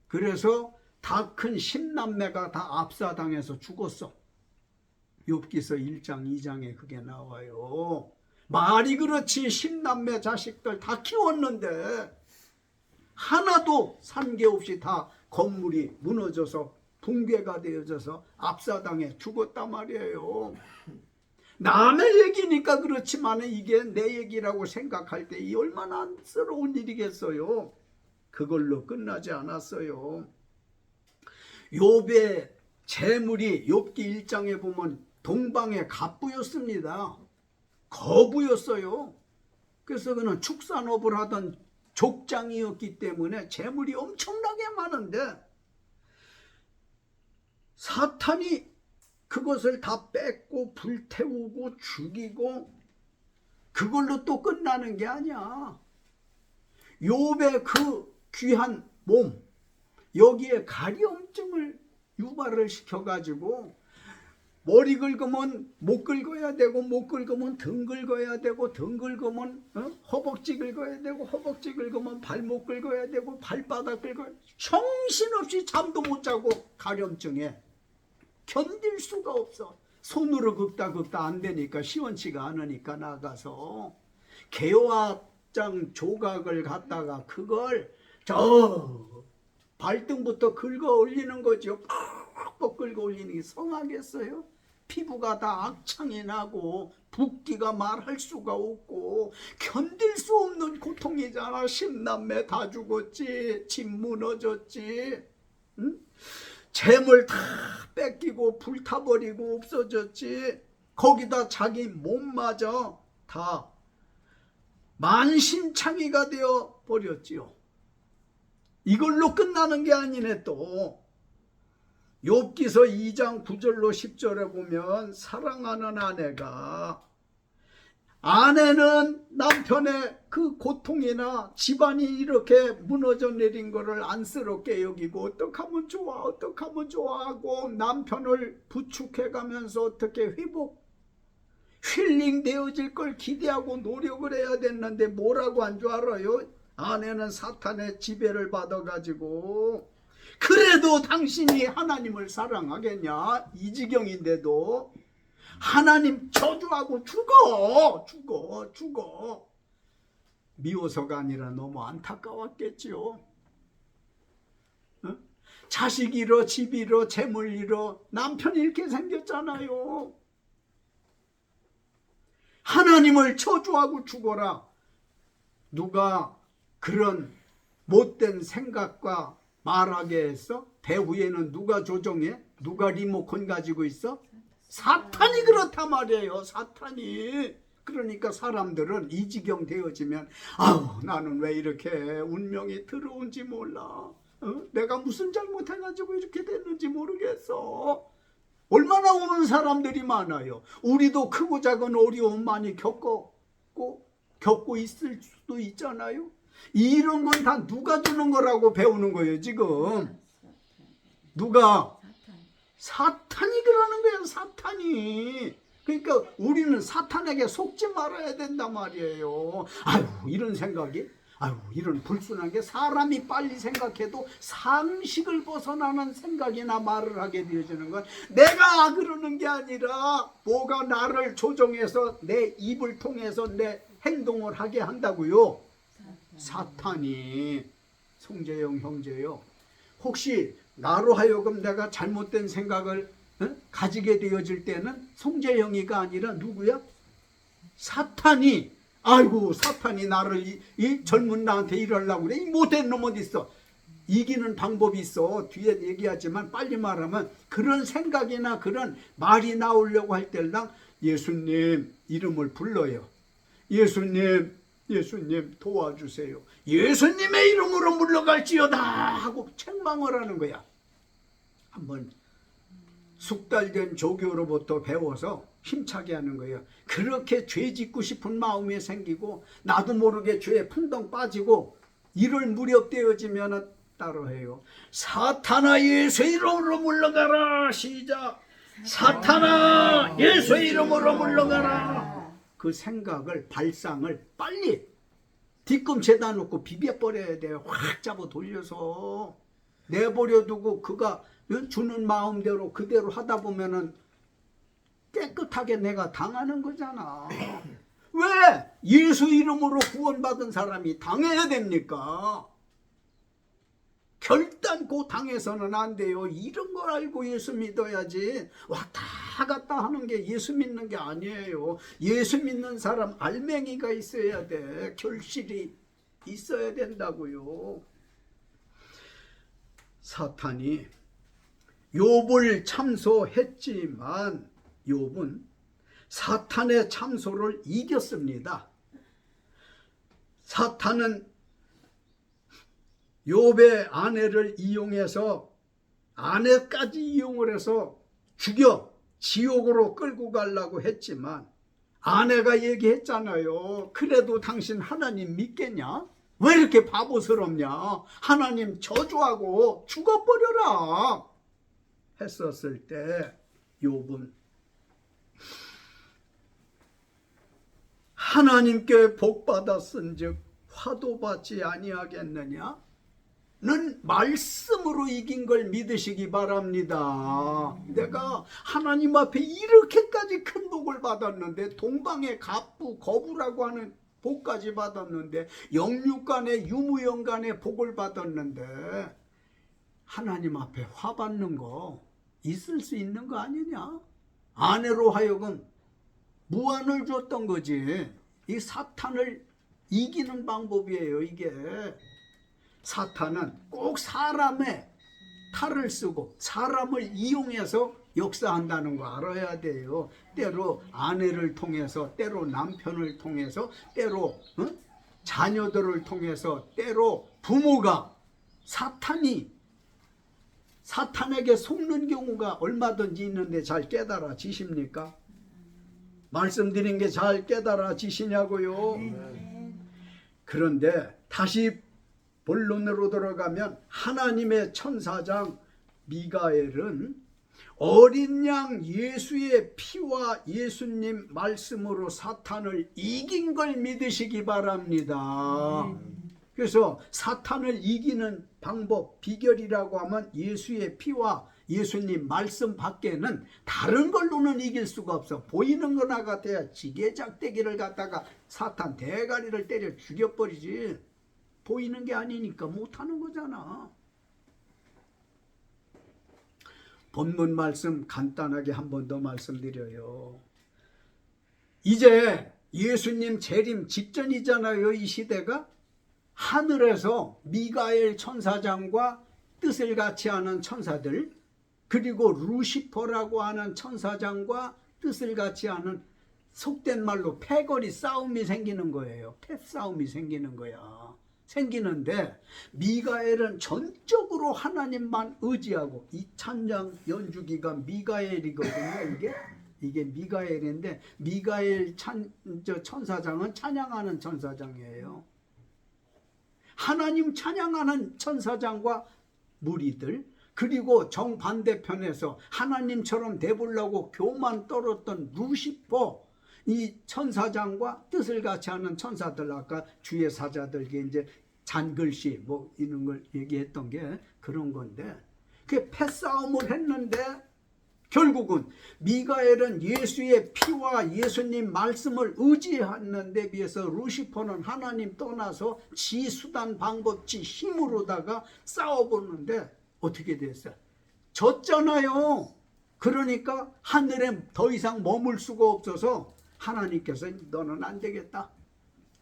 그래서 다 큰 10남매가 다 압사당해서 죽었어. 욥기서 1장 2장에 그게 나와요. 말이 그렇지 10남매 자식들 다 키웠는데 하나도 산게 없이 다 건물이 무너져서 붕괴가 되어져서 압사당해 죽었단 말이에요. 남의 얘기니까 그렇지만 이게 내 얘기라고 생각할 때 이 얼마나 안쓰러운 일이겠어요. 그걸로 끝나지 않았어요. 욥의 재물이 욥기 1장에 보면 동방의 갑부였습니다. 거부였어요. 그래서 그는 축산업을 하던 족장이었기 때문에 재물이 엄청나게 많은데 사탄이 그것을 다 뺏고 불태우고 죽이고 그걸로 또 끝나는 게 아니야. 욥의 그 귀한 몸 여기에 가려움증을 유발을 시켜가지고 머리 긁으면 목 긁어야 되고 목 긁으면 등 긁어야 되고 등 긁으면 허벅지 긁어야 되고 허벅지 긁으면 발목 긁어야 되고 발바닥 긁어야 정신없이 잠도 못 자고 가려움증에 견딜 수가 없어. 손으로 긁다 안 되니까 시원치가 않으니까 나가서 개화장 조각을 갖다가 그걸 저 발등부터 긁어 올리는 거죠. 팍팍 긁어 올리는 게 성하겠어요? 피부가 다 악창이 나고 붓기가 말할 수가 없고 견딜 수 없는 고통이잖아. 10남매 다 죽었지. 집 무너졌지. 응? 재물 다 뺏기고 불타버리고 없어졌지. 거기다 자기 몸마저 다 만신창이가 되어 버렸지요. 이걸로 끝나는 게 아니네. 또 욥기서 2장 9절로 10절에 보면 사랑하는 아내는 남편의 그 고통이나 집안이 이렇게 무너져 내린 것을 안쓰럽게 여기고 어떡하면 좋아 어떡하면 좋아하고 남편을 부축해가면서 어떻게 힐링되어질 걸 기대하고 노력을 해야 됐는데 뭐라고 한 줄 알아요? 아내는 사탄의 지배를 받아가지고 그래도 당신이 하나님을 사랑하겠냐? 이 지경인데도 하나님 저주하고 죽어. 미워서가 아니라 너무 안타까웠겠지요. 어? 자식 잃어, 집 잃어, 재물 잃어, 남편 잃게 생겼잖아요. 하나님을 저주하고 죽어라. 누가 그런 못된 생각과 말하게 했어? 배후에는 누가 조종해? 누가 리모컨 가지고 있어? 사탄이 그렇다 말이에요. 사탄이. 그러니까 사람들은 이 지경 되어지면 아우 나는 왜 이렇게 운명이 들어온지 몰라. 내가 무슨 잘못해가지고 이렇게 됐는지 모르겠어. 얼마나 우는 사람들이 많아요. 우리도 크고 작은 어려움 많이 겪고 있을 수도 있잖아요. 이런 건 다 누가 주는 거라고 배우는 거예요 지금. 누가? 사탄이 그러는 거예요. 사탄이. 그러니까 우리는 사탄에게 속지 말아야 된단 말이에요. 아유 이런 생각이, 아유 이런 불순한 게 사람이 빨리 생각해도 상식을 벗어나는 생각이나 말을 하게 되어지는 건 내가 그러는 게 아니라 뭐가 나를 조종해서 내 입을 통해서 내 행동을 하게 한다고요. 사탄이. 송재영 형제요, 혹시 나로 하여금 내가 잘못된 생각을 가지게 되어질 때는 송재영이가 아니라 누구야? 사탄이. 아이고 사탄이 나를 이 젊은 나한테 이러려고 그래. 이 못된 놈 어디 있어. 이기는 방법이 있어. 뒤에 얘기하지만 빨리 말하면 그런 생각이나 그런 말이 나오려고 할 때랑 예수님 이름을 불러요. 예수님 도와주세요. 예수님의 이름으로 물러갈지어다 하고 책망을 하는 거야. 한번 숙달된 조교로부터 배워서 힘차게 하는 거예요. 그렇게 죄 짓고 싶은 마음이 생기고 나도 모르게 죄에 풍덩 빠지고 이럴 무렵 되어지면 따로해요. 사탄아 예수의 이름으로 물러가라. 시작. 사탄아 예수의 이름으로 물러가라. 그 생각을 발상을 빨리 뒤꿈치에다 놓고 비벼버려야 돼요. 확 잡아 돌려서 내버려두고 그가 주는 마음대로 그대로 하다 보면은 깨끗하게 내가 당하는 거잖아. 왜 예수 이름으로 구원받은 사람이 당해야 됩니까? 결단코 당해서는 안 돼요. 이런 걸 알고 예수 믿어야지. 왔다 갔다 하는 게 예수 믿는 게 아니에요. 예수 믿는 사람 알맹이가 있어야 돼. 결실이 있어야 된다고요. 사탄이 욥을 참소했지만 욥은 사탄의 참소를 이겼습니다. 사탄은 욥의 아내를 이용해서 아내까지 이용을 해서 죽여 지옥으로 끌고 가려고 했지만 아내가 얘기했잖아요. 그래도 당신 하나님 믿겠냐? 왜 이렇게 바보스럽냐? 하나님 저주하고 죽어버려라 했었을 때 욥은 하나님께 복받았은즉 화도 받지 아니하겠느냐? 는 말씀으로 이긴 걸 믿으시기 바랍니다. 내가 하나님 앞에 이렇게까지 큰 복을 받았는데 동방의 갑부 거부라고 하는 복까지 받았는데 영육간의 유무영간의 복을 받았는데 하나님 앞에 화 받는 거 있을 수 있는 거 아니냐? 아내로 하여금 무한을 줬던 거지. 이 사탄을 이기는 방법이에요. 이게 사탄은 꼭 사람의 탈을 쓰고 사람을 이용해서 역사한다는 거 알아야 돼요. 때로 아내를 통해서, 때로 남편을 통해서, 때로 자녀들을 통해서 때로 부모가 사탄에게 속는 경우가 얼마든지 있는데 잘 깨달아지십니까? 말씀드린 게 잘 깨달아지시냐고요? 그런데 다시 본론으로 들어가면 하나님의 천사장 미가엘은 어린 양 예수의 피와 예수님 말씀으로 사탄을 이긴 걸 믿으시기 바랍니다. 그래서 사탄을 이기는 방법, 비결이라고 하면 예수의 피와 예수님 말씀 밖에는 다른 걸로는 이길 수가 없어. 보이는 거나 같아야 지게작대기를 갖다가 사탄 대가리를 때려 죽여버리지. 보이는 게 아니니까 못하는 거잖아. 본문 말씀 간단하게 한 번 더 말씀드려요. 이제 예수님 재림 직전이잖아요. 이 시대가. 하늘에서 미가엘 천사장과 뜻을 같이 하는 천사들, 그리고 루시퍼라고 하는 천사장과 뜻을 같이 하는, 속된 말로 패거리 싸움이 생기는 거예요. 패싸움이 생기는 거야. 생기는데 미가엘은 전적으로 하나님만 의지하고, 이 찬양 연주기가 미가엘이거든요. 이게 미가엘인데, 미가엘 천사장은 찬양하는 천사장이에요. 하나님 찬양하는 천사장과 무리들, 그리고 정반대편에서 하나님처럼 돼보려고 교만 떨었던 루시퍼, 이 천사장과 뜻을 같이 하는 천사들, 아까 주의 사자들에게 이제 잔글씨 뭐 이런 걸 얘기했던 게 그런 건데, 그 패싸움을 했는데 결국은 미가엘은 예수의 피와 예수님 말씀을 의지하는 데 비해서 루시퍼는 하나님 떠나서 지 수단 방법, 지 힘으로다가 싸워보는데 어떻게 됐어요? 졌잖아요. 그러니까 하늘에 더 이상 머물 수가 없어서 하나님께서 너는 안 되겠다,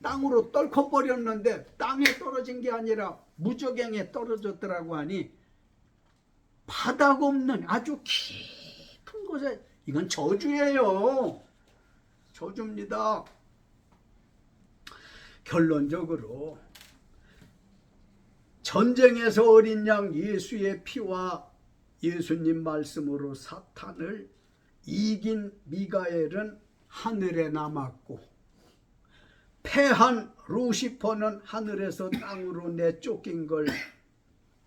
땅으로 떨궈버렸는데, 땅에 떨어진 게 아니라 무저갱에 떨어졌더라고 하니 바닥 없는 아주 깊은 곳에, 이건 저주예요. 저주입니다. 결론적으로 전쟁에서 어린 양 예수의 피와 예수님 말씀으로 사탄을 이긴 미가엘은 하늘에 남았고, 패한 루시퍼는 하늘에서 땅으로 내쫓긴 걸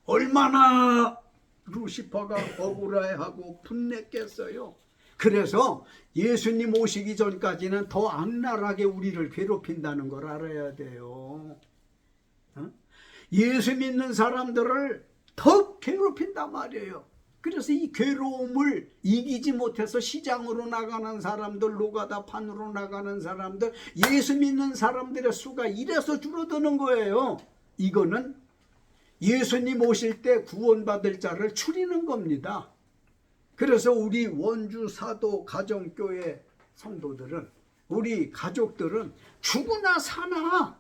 얼마나 루시퍼가 억울해하고 분냈겠어요. 그래서 예수님 오시기 전까지는 더 악랄하게 우리를 괴롭힌다는 걸 알아야 돼요. 예수 믿는 사람들을 더 괴롭힌단 말이에요. 그래서 이 괴로움을 이기지 못해서 시장으로 나가는 사람들, 노가다 판으로 나가는 사람들, 예수 믿는 사람들의 수가 이래서 줄어드는 거예요. 이거는 예수님 오실 때 구원받을 자를 추리는 겁니다. 그래서 우리 원주 사도 가정교회 성도들은, 우리 가족들은 죽으나 사나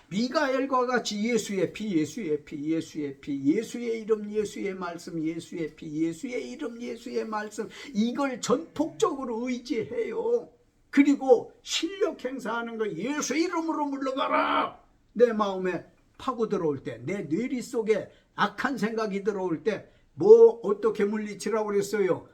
미가엘과 같이 예수의 피, 예수의 피, 예수의 피, 예수의 이름, 예수의 말씀, 예수의 피, 예수의 이름, 예수의 말씀, 이걸 전폭적으로 의지해요. 그리고 실력 행사하는 거, 예수 이름으로 물러가라. 내 마음에 파고 들어올 때, 내 뇌리 속에 악한 생각이 들어올 때 뭐 어떻게 물리치라고 그랬어요?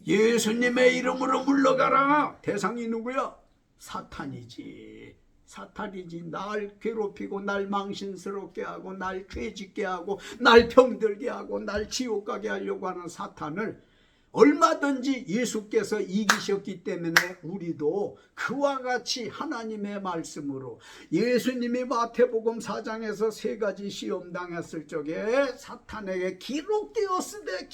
예수님의 이름으로 물러가라. 대상이 누구야? 사탄이지. 사탄이지. 날 괴롭히고 날 망신스럽게 하고 날 죄짓게 하고 날 병들게 하고 날 지옥 가게 하려고 하는 사탄을 얼마든지 예수께서 이기셨기 때문에 우리도 그와 같이 하나님의 말씀으로, 예수님이 마태복음 4장에서 3가지 시험 당했을 적에 사탄에게 기록되었으되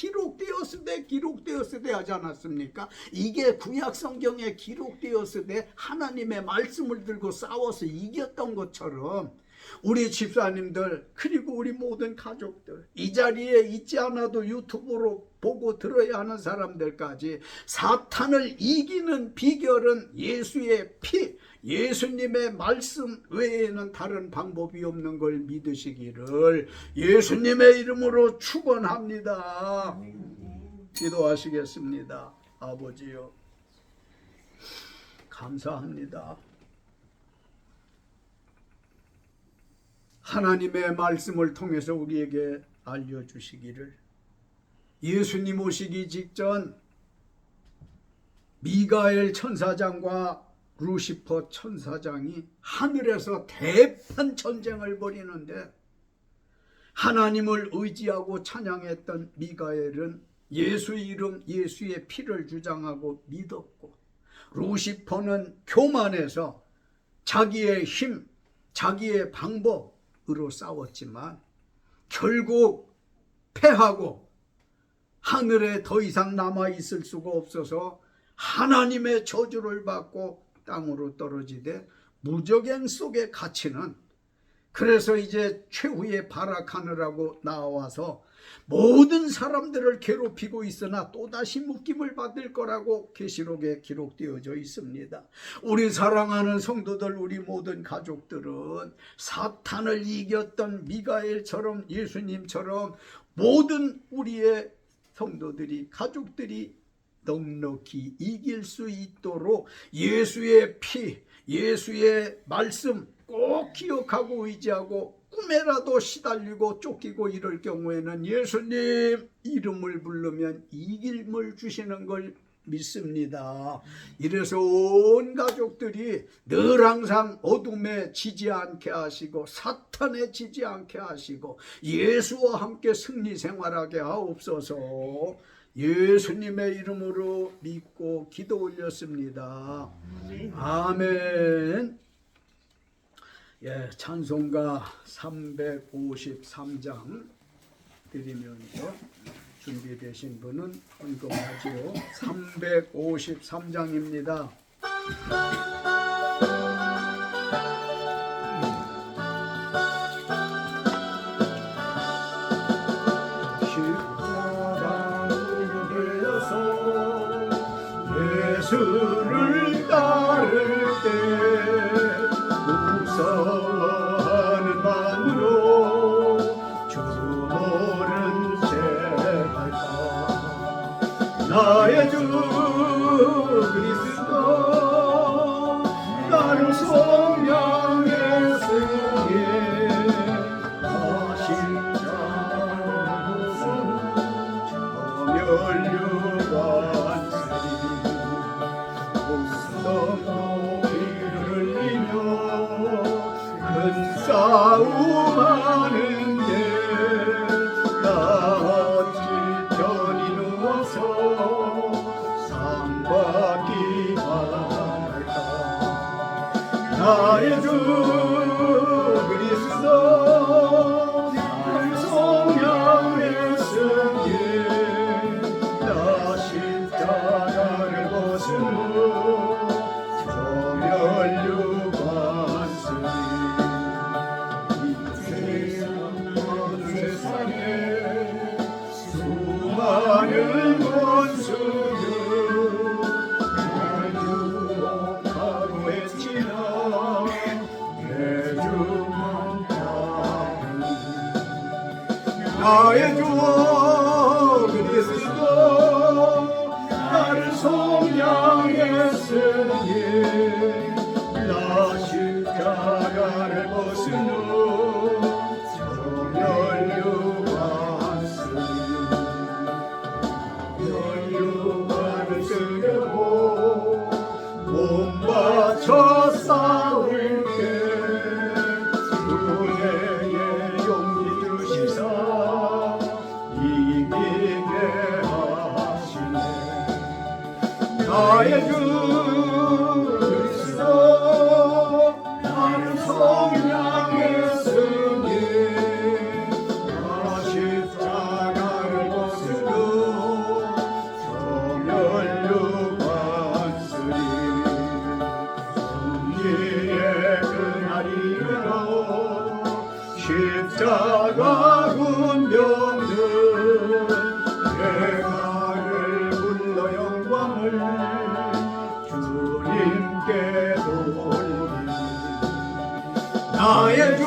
하지 않았습니까? 이게 구약 성경에 기록되었으되 하나님의 말씀을 들고 싸워서 이겼던 것처럼 우리 집사님들, 그리고 우리 모든 가족들, 이 자리에 있지 않아도 유튜브로 보고 들어야 하는 사람들까지 사탄을 이기는 비결은 예수의 피, 예수님의 말씀 외에는 다른 방법이 없는 걸 믿으시기를 예수님의 이름으로 축원합니다. 기도하시겠습니다. 아버지요, 감사합니다. 하나님의 말씀을 통해서 우리에게 알려주시기를, 예수님 오시기 직전 미가엘 천사장과 루시퍼 천사장이 하늘에서 대판 전쟁을 벌이는데, 하나님을 의지하고 찬양했던 미가엘은 예수의 이름, 예수의 피를 주장하고 믿었고, 루시퍼는 교만해서 자기의 힘, 자기의 방법으로 싸웠지만 결국 패하고 하늘에 더 이상 남아있을 수가 없어서 하나님의 저주를 받고 땅으로 떨어지되 무적행 속에 갇히는, 그래서 이제 최후의 발악하느라고 나와서 모든 사람들을 괴롭히고 있으나 또다시 묶임을 받을 거라고 계시록에 기록되어져 있습니다. 우리 사랑하는 성도들, 우리 모든 가족들은 사탄을 이겼던 미가엘처럼, 예수님처럼 모든 우리의 성도들이, 가족들이 넉넉히 이길 수 있도록 예수의 피, 예수의 말씀 꼭 기억하고 의지하고, 꿈에라도 시달리고 쫓기고 이럴 경우에는 예수님 이름을 부르면 이길을 주시는 걸 믿습니다. 이래서 온 가족들이 늘 항상 어둠에 지지 않게 하시고 사탄에 지지 않게 하시고 예수와 함께 승리 생활하게 하옵소서. 예수님의 이름으로 믿고 기도 올렸습니다. 아멘. 예, 찬송가 353장 드리면서 준비되신 분은 헌금하지요. 353장입니다. 예수를 따를 때 무서워하는 마음으로 주 모른 채 갈까. 나의 주 그리스도 나를 성령의 승리 십자가를 멸류관 싸움하는데 나 어찌 편히 누워서 상받기 바랄까. 나의 주 그리스도 성령의 승리 나 십자가를 벗은 후 저 멸류관 수많은 원수들 날 유혹하고 했지만 내 주만 따르니 나의 주 그리스도 나를 성령의 승리 나 십자가를 벗은 후 저 멸류관을 쓰려고 몸 바쳐 싸울게 은혜의 용기 주시사 이기게 하시네. 나의 주 그리스도 나를 성령의 승리 나 십자가를 벗으며 저 멸류관 쓰리 승리의 그날이 되어 십자가 군병들 대가를 불러 영광을 주님께 돌리니 나의 주